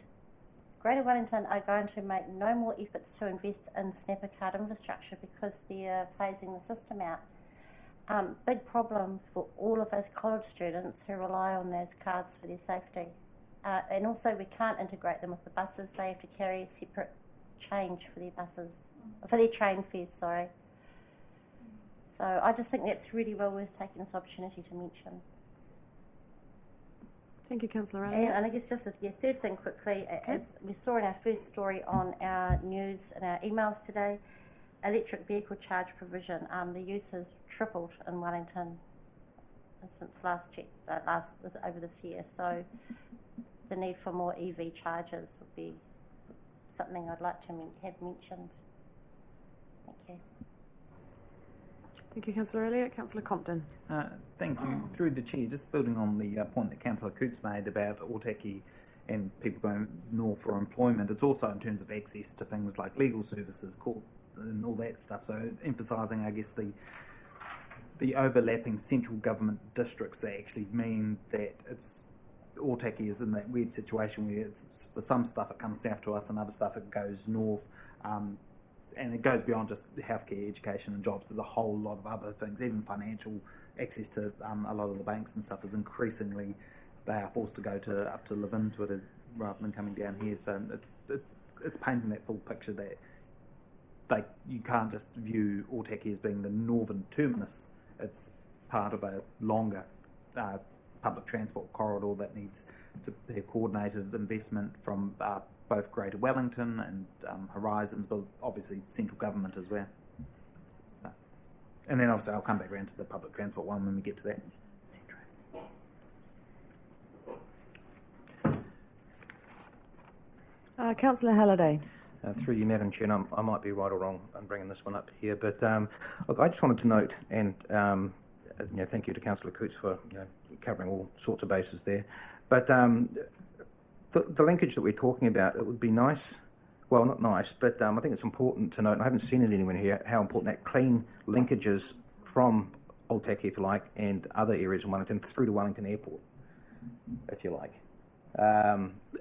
Greater Wellington are going to make no more efforts to invest in snapper card infrastructure because they're phasing the system out. Big problem for all of us college students who rely on those cards for their safety. And also we can't integrate them with the buses. They have to carry a separate change for their buses, for their train fares, sorry. So I just think that's really well worth taking this opportunity to mention. Thank you, Councillor Elliott. And I guess just the third thing quickly, as we saw in our first story on our news and our emails today, electric vehicle charge provision, the use has tripled in Wellington since over this year. So the need for more EV chargers would be something I'd like to have mentioned. Thank you. Thank you, Councillor Elliott. Councillor Compton. Thank you. Through the chair, just building on the point that Councillor Coots made about Otaki and people going north for employment, it's also in terms of access to things like legal services, court and all that stuff. So emphasising, I guess, the overlapping central government districts that actually mean that Aotaki is in that weird situation where it's, for some stuff it comes south to us and other stuff it goes north. And it goes beyond just healthcare, education and jobs. There's a whole lot of other things, even financial access to a lot of the banks and stuff is increasingly, they are forced to go up to live into it rather than coming down here. So it's painting that full picture that you can't just view Aotaki as being the northern terminus. It's part of a longer public transport corridor that needs to have coordinated investment from both Greater Wellington and Horizons, but obviously central government as well. So, and then obviously I'll come back around to the public transport one when we get to that. Councillor Halliday. Through you, Madam Chair, and I might be right or wrong in bringing this one up here, but look, I just wanted to note, and thank you to Councillor Coots for covering all sorts of bases there, but the linkage that we're talking about, it would be nice, well, not nice, but I think it's important to note, and I haven't seen it anywhere here, how important that clean linkages from Aotaki, if you like, and other areas in Wellington through to Wellington Airport, if you like,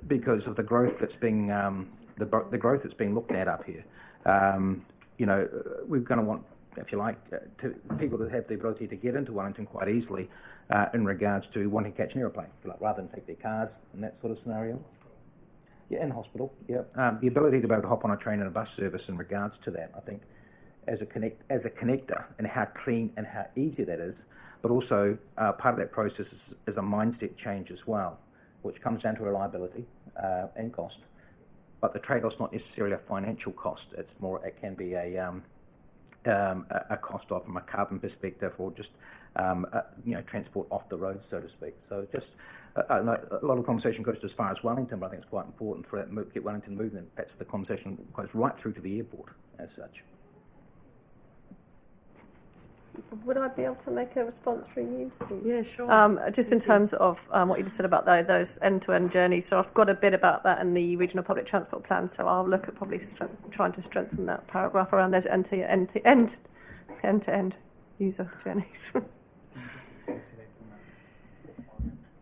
because of the growth that's being the growth that's being looked at up here. We're going to want, if you like, people to have the ability to get into Wellington quite easily in regards to wanting to catch an aeroplane, if you like, rather than take their cars in that sort of scenario. Yeah, in hospital, yeah. The ability to be able to hop on a train and a bus service in regards to that, I think, as a connector, and how clean and how easy that is, but also part of that process is a mindset change as well, which comes down to reliability and cost. But the trade-off's not necessarily a financial cost. It's more, it can be a cost off from a carbon perspective, or just transport off the road, so to speak. So just a lot of conversation goes as far as Wellington, but I think it's quite important for that get Wellington moving. Perhaps the conversation goes right through to the airport as such. Would I be able to make a response from you? Yeah, sure. Just in terms of what you just said about those end-to-end journeys, so I've got a bit about that in the regional public transport plan, so I'll look at probably trying to strengthen that paragraph around those end-to-end user journeys.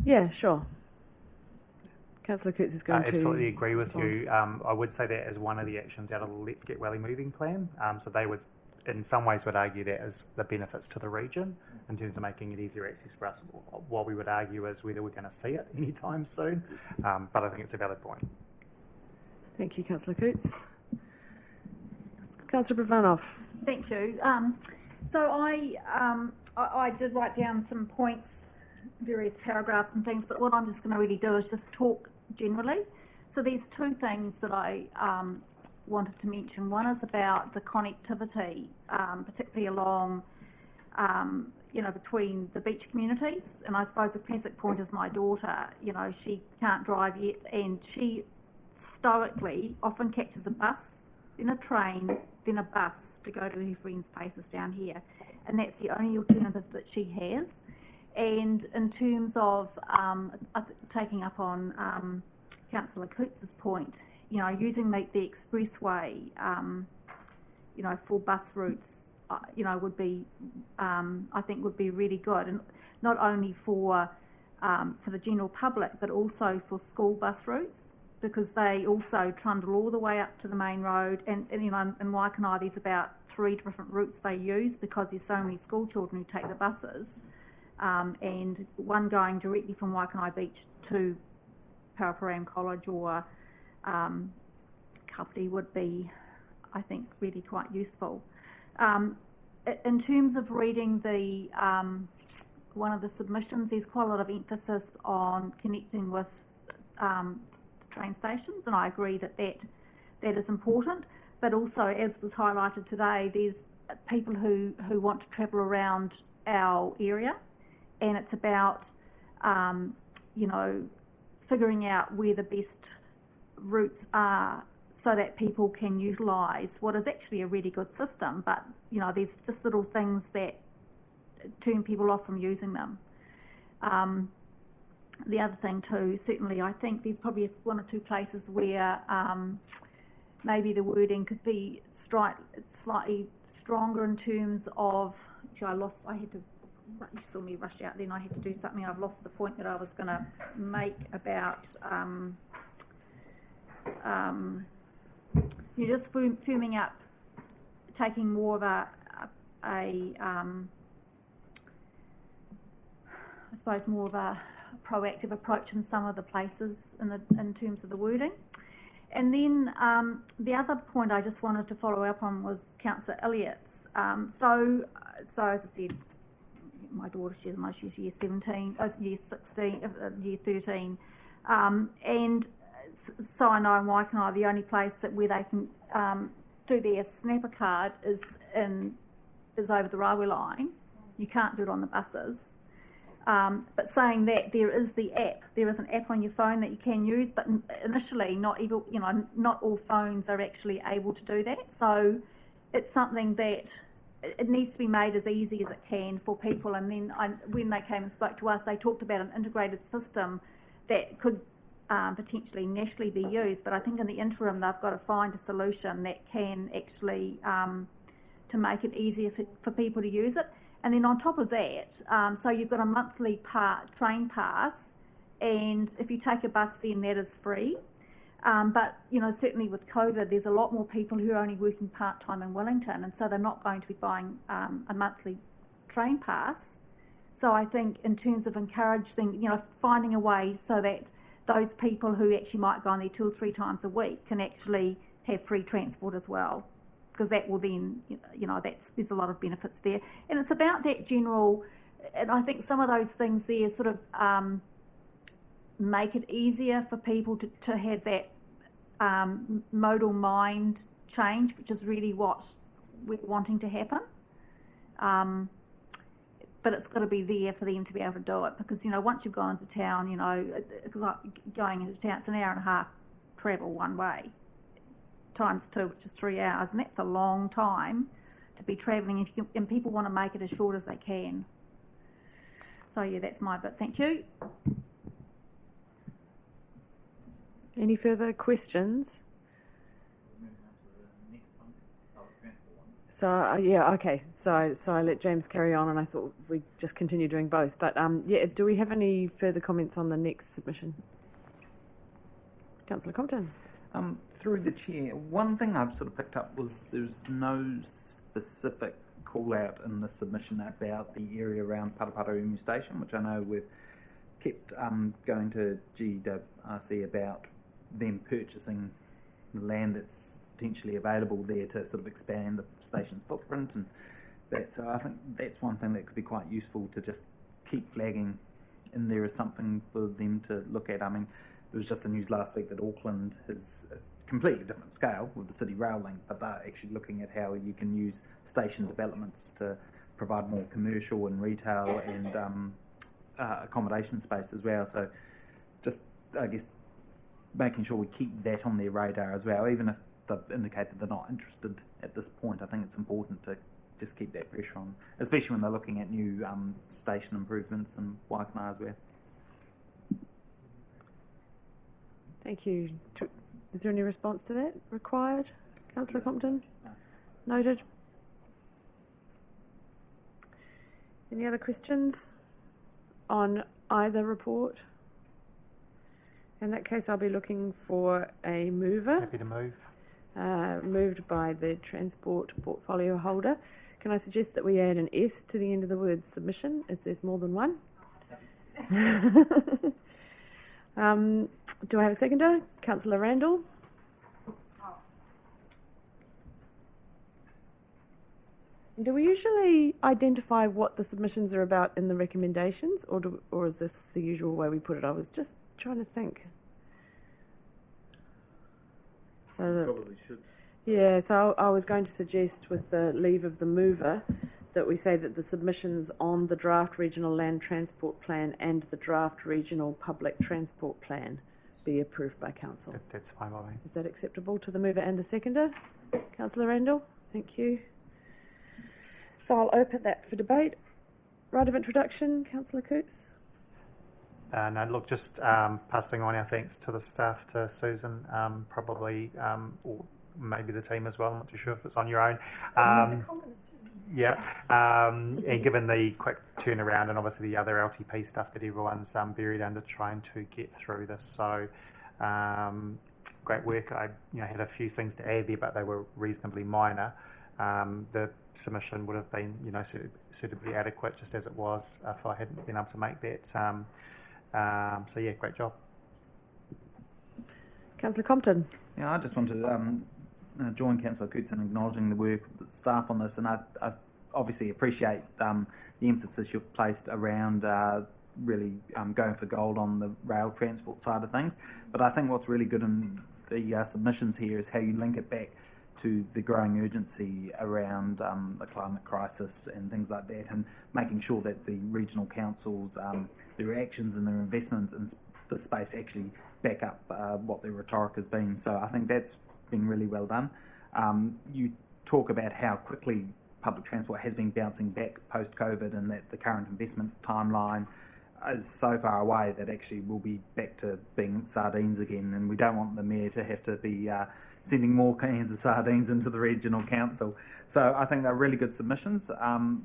Yeah, sure. Councillor Coots is going to absolutely agree with you. I would say that as one of the actions out of the Let's Get Welly Moving plan. So they would, in some ways, would argue that as the benefits to the region in terms of making it easier access for us. What we would argue is whether we're going to see it anytime soon, but I think it's a valid point. Thank you, Councillor Coots. Councillor Pravanov. Thank you. So I did write down some points, various paragraphs and things, but what I'm just going to really do is just talk generally. So there's two things that I wanted to mention. One is about the connectivity, particularly along, between the beach communities. And I suppose the classic point is my daughter, she can't drive yet, and she stoically often catches a bus, then a train, then a bus to go to her friends' places down here. And that's the only alternative that she has. And in terms of taking up on Councillor Coots' point, using the expressway, for bus routes, would be, I think, would be really good, and not only for the general public, but also for school bus routes, because they also trundle all the way up to the main road. And in Waikanae, there's about 3 different routes they use because there's so many school children who take the buses, and one going directly from Waikanae Beach to Paraparaumu College or Kapiti would be, I think, really quite useful. In terms of reading the one of the submissions, there's quite a lot of emphasis on connecting with train stations, and I agree that is important. But also, as was highlighted today, there's people who want to travel around our area, and it's about figuring out where the best routes are so that people can utilise what is actually a really good system, but there's just little things that turn people off from using them. The other thing too, certainly I think there's probably 1 or 2 places where maybe the wording could be slightly stronger in terms of, I had to you saw me rush out then, I had to do something. I've lost the point that I was going to make about you're just firming up, taking more of I suppose more of a proactive approach in some of the places in terms of the wording. And then the other point I just wanted to follow up on was Councillor Elliott's. So as I said, my daughter, she's year 17, year 16, year 13, and so I know in Waikanae the only place where they can do their snapper card is over the railway line. You can't do it on the buses. But saying that, there is the app. There is an app on your phone that you can use, but initially not all phones are actually able to do that. So it's something that it needs to be made as easy as it can for people. And then when they came and spoke to us, they talked about an integrated system that could potentially nationally be used. But I think in the interim, they've got to find a solution that can actually to make it easier for people to use it. And then on top of that, so you've got a monthly train pass, and if you take a bus then that is free. But, certainly with COVID, there's a lot more people who are only working part-time in Wellington, and so they're not going to be buying a monthly train pass. So I think in terms of encouraging, finding a way so that those people who actually might go on there 2 or 3 times a week can actually have free transport as well. Because that will then, there's a lot of benefits there. And it's about that general, and I think some of those things there sort of make it easier for people to have that modal mind change, which is really what we're wanting to happen. But it's got to be there for them to be able to do it, because, once you've gone into town, because going into town, it's an hour and a half travel one way. Times 2, which is 3 hours, and that's a long time to be travelling, and people want to make it as short as they can. So yeah, that's my bit. Thank you. Any further questions? So okay. So I let James carry on, and I thought we'd just continue doing both. But do we have any further comments on the next submission? Councillor Compton. Through the chair, one thing I've sort of picked up was there's no specific call out in the submission about the area around Paraparumu Station, which I know we've kept going to GWRC about them purchasing the land that's potentially available there to sort of expand the station's footprint, and that. So I think that's one thing that could be quite useful to just keep flagging in there as something for them to look at. I mean, there was just the news last week that Auckland has a completely different scale with the city rail link, but they're actually looking at how you can use station developments to provide more commercial and retail and accommodation space as well. So just, I guess, making sure we keep that on their radar as well, even if they've indicated they're not interested at this point. I think it's important to just keep that pressure on, especially when they're looking at new station improvements in Waikanae as well. Thank you. Is there any response to that required, Councillor Compton? No. Noted. Any other questions on either report? In that case, I'll be looking for a mover. Happy to move. Moved by the transport portfolio holder. Can I suggest that we add an S to the end of the word submission, as there's more than one? Do I have a seconder? Councillor Randall. Do we usually identify what the submissions are about in the recommendations, or is this the usual way we put it? I was just trying to think. So that, probably should. Yeah, so I was going to suggest, with the leave of the mover, that we say that the submissions on the draft regional land transport plan and the draft regional public transport plan be approved by council. That's fine by me. Is that acceptable to the mover and the seconder? Councillor Randall, thank you. So I'll open that for debate. Right of introduction, Councillor Coots. No, look, just passing on our thanks to the staff, to Susan, probably, or maybe the team as well. I'm not too sure if it's on your own. Yeah, and given the quick turnaround and obviously the other LTP stuff that everyone's buried under trying to get through this, so great work. I had a few things to add there, but they were reasonably minor. The submission would have been suitably adequate just as it was if I hadn't been able to make that. So yeah, great job. Councillor Compton. Yeah, I just want to join Councillor Coots in acknowledging the work of the staff on this, and I obviously appreciate the emphasis you've placed around really going for gold on the rail transport side of things. But I think what's really good in the submissions here is how you link it back to the growing urgency around the climate crisis and things like that, and making sure that the regional councils, their actions and their investments in the space actually back up what their rhetoric has been. So I think that's been really well done. You talk about how quickly public transport has been bouncing back post-COVID, and that the current investment timeline is so far away that actually we'll be back to being sardines again, and we don't want the Mayor to have to be sending more cans of sardines into the regional council. So I think they're really good submissions.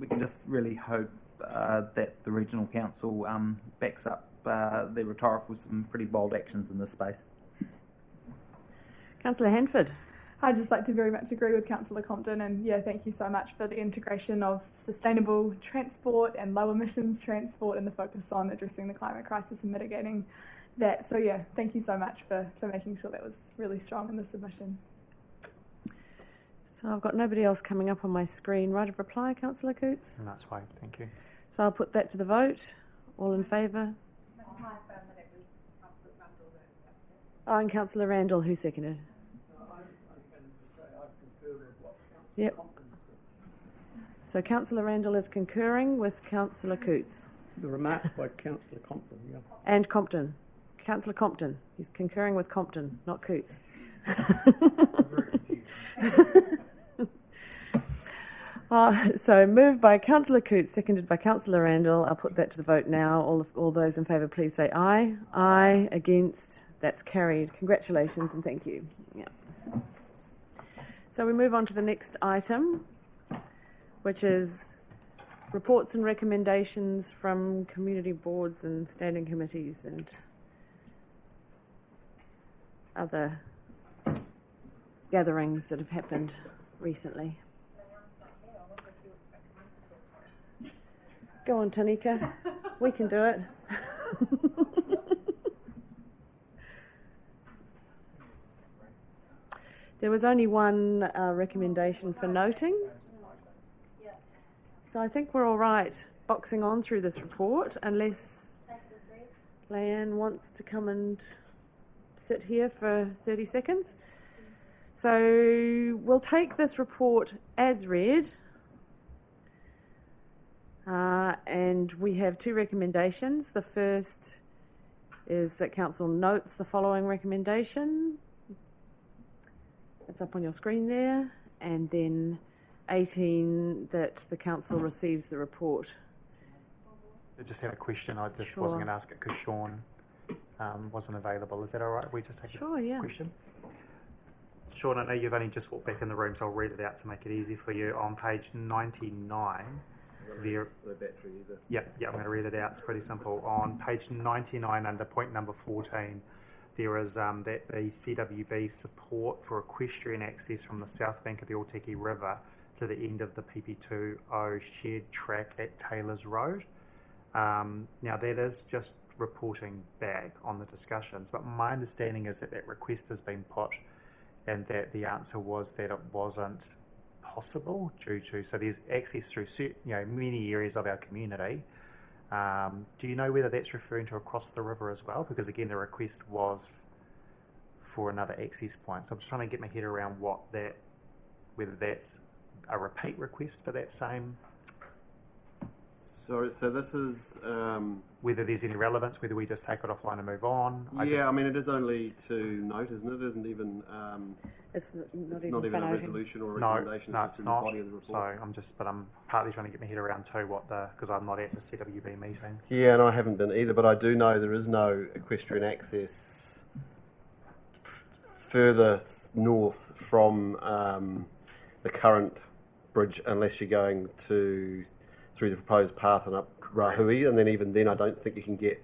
We can just really hope that the regional council backs up their rhetoric with some pretty bold actions in this space. Councillor Hanford. I'd just like to very much agree with Councillor Compton, and yeah, thank you so much for the integration of sustainable transport and low emissions transport and the focus on addressing the climate crisis and mitigating that. So yeah, thank you so much for making sure that was really strong in the submission. So I've got nobody else coming up on my screen. Right of reply, Councillor Coots? And that's fine, thank you. So I'll put that to the vote. All in favour? Oh, and Councillor Randall, who seconded? Yep. So Councillor Randall is concurring with Councillor Coots. The remarks by Councillor Compton, yeah. And Compton. Councillor Compton. He's concurring with Compton, not Coots. So moved by Councillor Coots, seconded by Councillor Randall. I'll put that to the vote now. All those in favour, please say aye. Aye. Against. That's carried. Congratulations and thank you. Yeah. So we move on to the next item, which is reports and recommendations from community boards and standing committees and other gatherings that have happened recently. Go on, Tanika. We can do it. There was only one recommendation for noting. So I think we're all right boxing on through this report, unless Leanne wants to come and sit here for 30 seconds. So we'll take this report as read. And we have two recommendations. The first is that Council notes the following recommendation. It's up on your screen there. And then 18, that the Council receives the report. I just had a question. I just wasn't going to ask it because Sean wasn't available. Is that all right? We just take a question? Sean, I know you've only just walked back in the room, so I'll read it out to make it easy for you. On page 99, there. The battery either. Yeah, I'm going to read it out. It's pretty simple. On page 99, under point number 14, there is that the CWB support for equestrian access from the south bank of the Otaki River to the end of the PP2O shared track at Taylor's Road. Now, that is just reporting back on the discussions, but my understanding is that that request has been put and that the answer was that it wasn't possible due to, so there's access through many areas of our community. Do you know whether that's referring to across the river as well? Because again, the request was for another access point. So I'm just trying to get my head around whether that's a repeat request for that same. Sorry, so this is whether there's any relevance, whether we just take it offline and move on. I mean, it is only to note, isn't it? It isn't even. It's not even a resolution or a recommendation. No, it's it's not. The body of the report. So I'm partly trying to get my head around too because I'm not at the CWB meeting. Yeah, and I haven't been either, but I do know there is no equestrian access further north from the current bridge unless you're going through the proposed path and up Rahui, and then even then I don't think you can get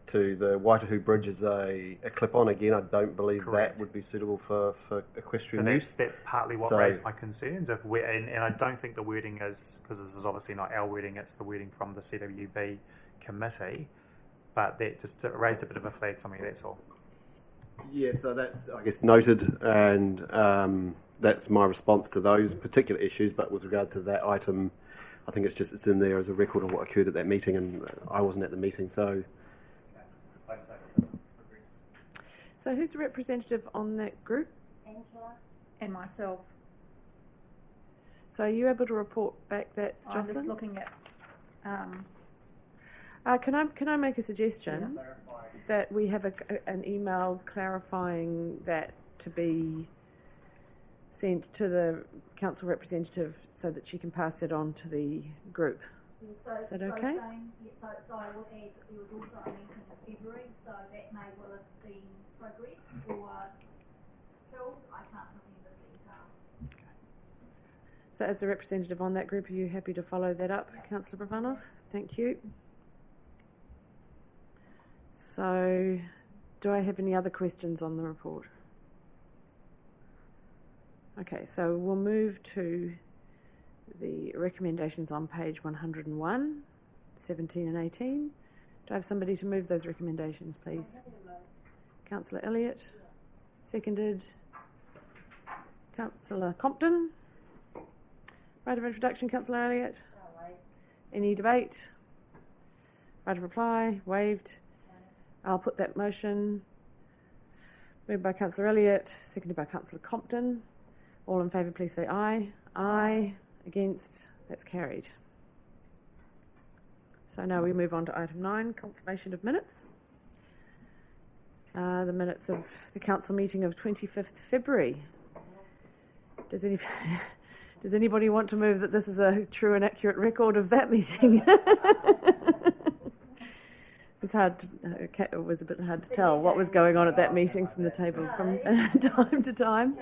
to the Waitahu Bridge as a clip-on. Again, I don't believe that would be suitable for equestrian use. That's partly what raised my concerns. And I don't think the wording is, because this is obviously not our wording, it's the wording from the CWB committee, but that just raised a bit of a flag for me, that's all. Yeah, so that's, I guess, noted, and that's my response to those particular issues. But with regard to that item, I think it's in there as a record of what occurred at that meeting, and I wasn't at the meeting, so. So who's the representative on that group? Angela. And myself. So are you able to report back that, I'm Jocelyn? just looking at. Can I make a suggestion that we have an email clarifying that to be sent to the council representative so that she can pass that on to the group? Is that okay? So I will add that there was also a meeting in February, so that may well have been progressed or held. I can't remember the detail. So as the representative on that group, are you happy to follow that up, Councillor Brovanov? Thank you. So, do I have any other questions on the report? Okay, so we'll move to the recommendations on page 101, 17 and 18. Do I have somebody to move those recommendations, please? Councillor Elliott, seconded. Councillor Compton. Right of introduction, Councillor Elliott. Any debate? Right of reply, waived. I'll put that motion. Moved by Councillor Elliott, seconded by Councillor Compton. All in favour, please say aye. Aye. Against? That's carried. So now we move on to item 9, confirmation of minutes. The minutes of the council meeting of 25th February. Does anybody want to move that this is a true and accurate record of that meeting? It's hard. It was a bit hard to tell what was going on at that meeting from the table from time to time.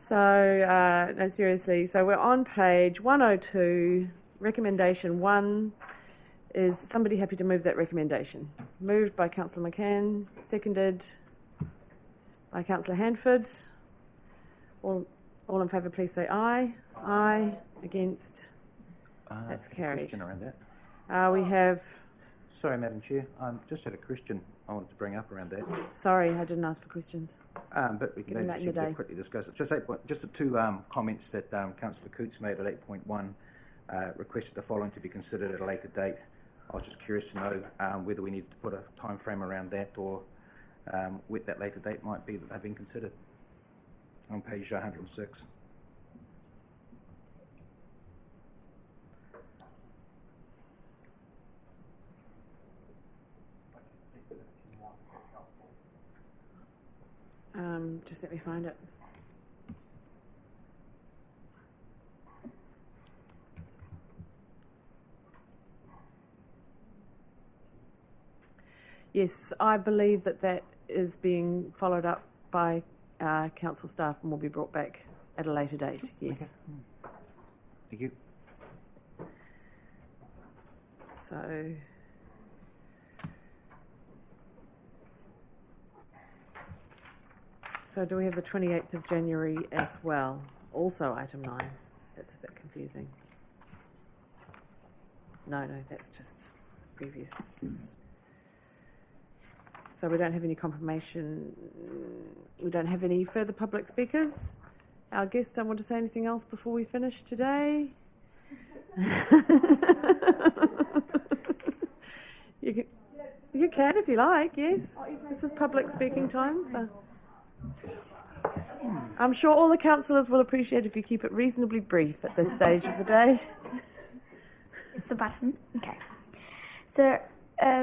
So, no, seriously. So we're on page 102. Recommendation 1. Is somebody happy to move that recommendation? Moved by Councillor McCann, seconded by Councillor Handford. All in favour, please say aye. Aye. Against? That's carried. Question around that. We have... Sorry, Madam Chair. I just had a question I wanted to bring up around that. Sorry, I didn't ask for questions. But we can maybe quickly discuss it. Just the two comments that Councillor Coots made at 8.1, requested the following to be considered at a later date. I was just curious to know whether we need to put a time frame around that, or what that later date might be that they've been considered. On page 106. Just let me find it. Yes, I believe that is being followed up by council staff and will be brought back at a later date. Yes. Okay. Thank you. So do we have the 28th of January as well? Also item 9. That's a bit confusing. No, that's just previous. So we don't have any confirmation. We don't have any further public speakers. Our guests don't want to say anything else before we finish today. You can if you like, yes. This is public speaking time. I'm sure all the councillors will appreciate if you keep it reasonably brief at this stage of the day. It's the button. Okay. So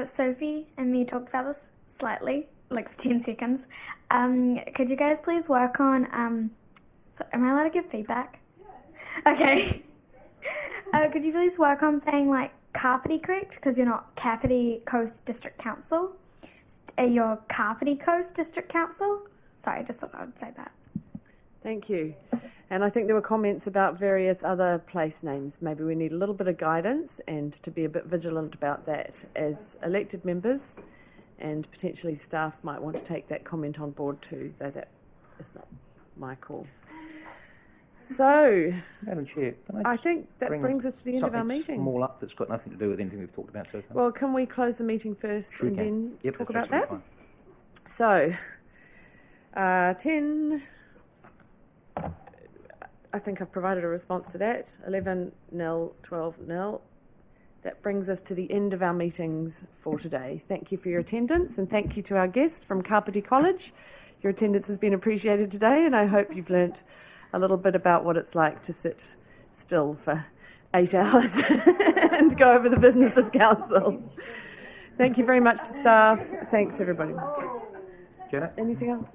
Sophie and me talked about this slightly, like for 10 seconds. Could you guys please work on... so am I allowed to give feedback? Yeah. Okay. Could you please work on saying like Kapiti, correct? Because you're not Kapiti Coast District Council. You're Kapiti Coast District Council. Sorry, I just thought I would say that. Thank you. And I think there were comments about various other place names. Maybe we need a little bit of guidance and to be a bit vigilant about that as elected members, and potentially staff might want to take that comment on board too, though that is not my call. So, Madam Chair, can I think that brings us to the end of our something meeting. small up that's got nothing to do with anything we've talked about so far? Well, can we close the meeting first Sure and can. then Yep, talk that's about that? absolutely So, 10. I think I've provided a response to that. 11, 0, 12, 0. That brings us to the end of our meetings for today. Thank you for your attendance, and thank you to our guests from Kapiti College. Your attendance has been appreciated today, and I hope you've learnt a little bit about what it's like to sit still for 8 hours and go over the business of council. Thank you very much to staff. Thanks, everybody. Janet? Anything else?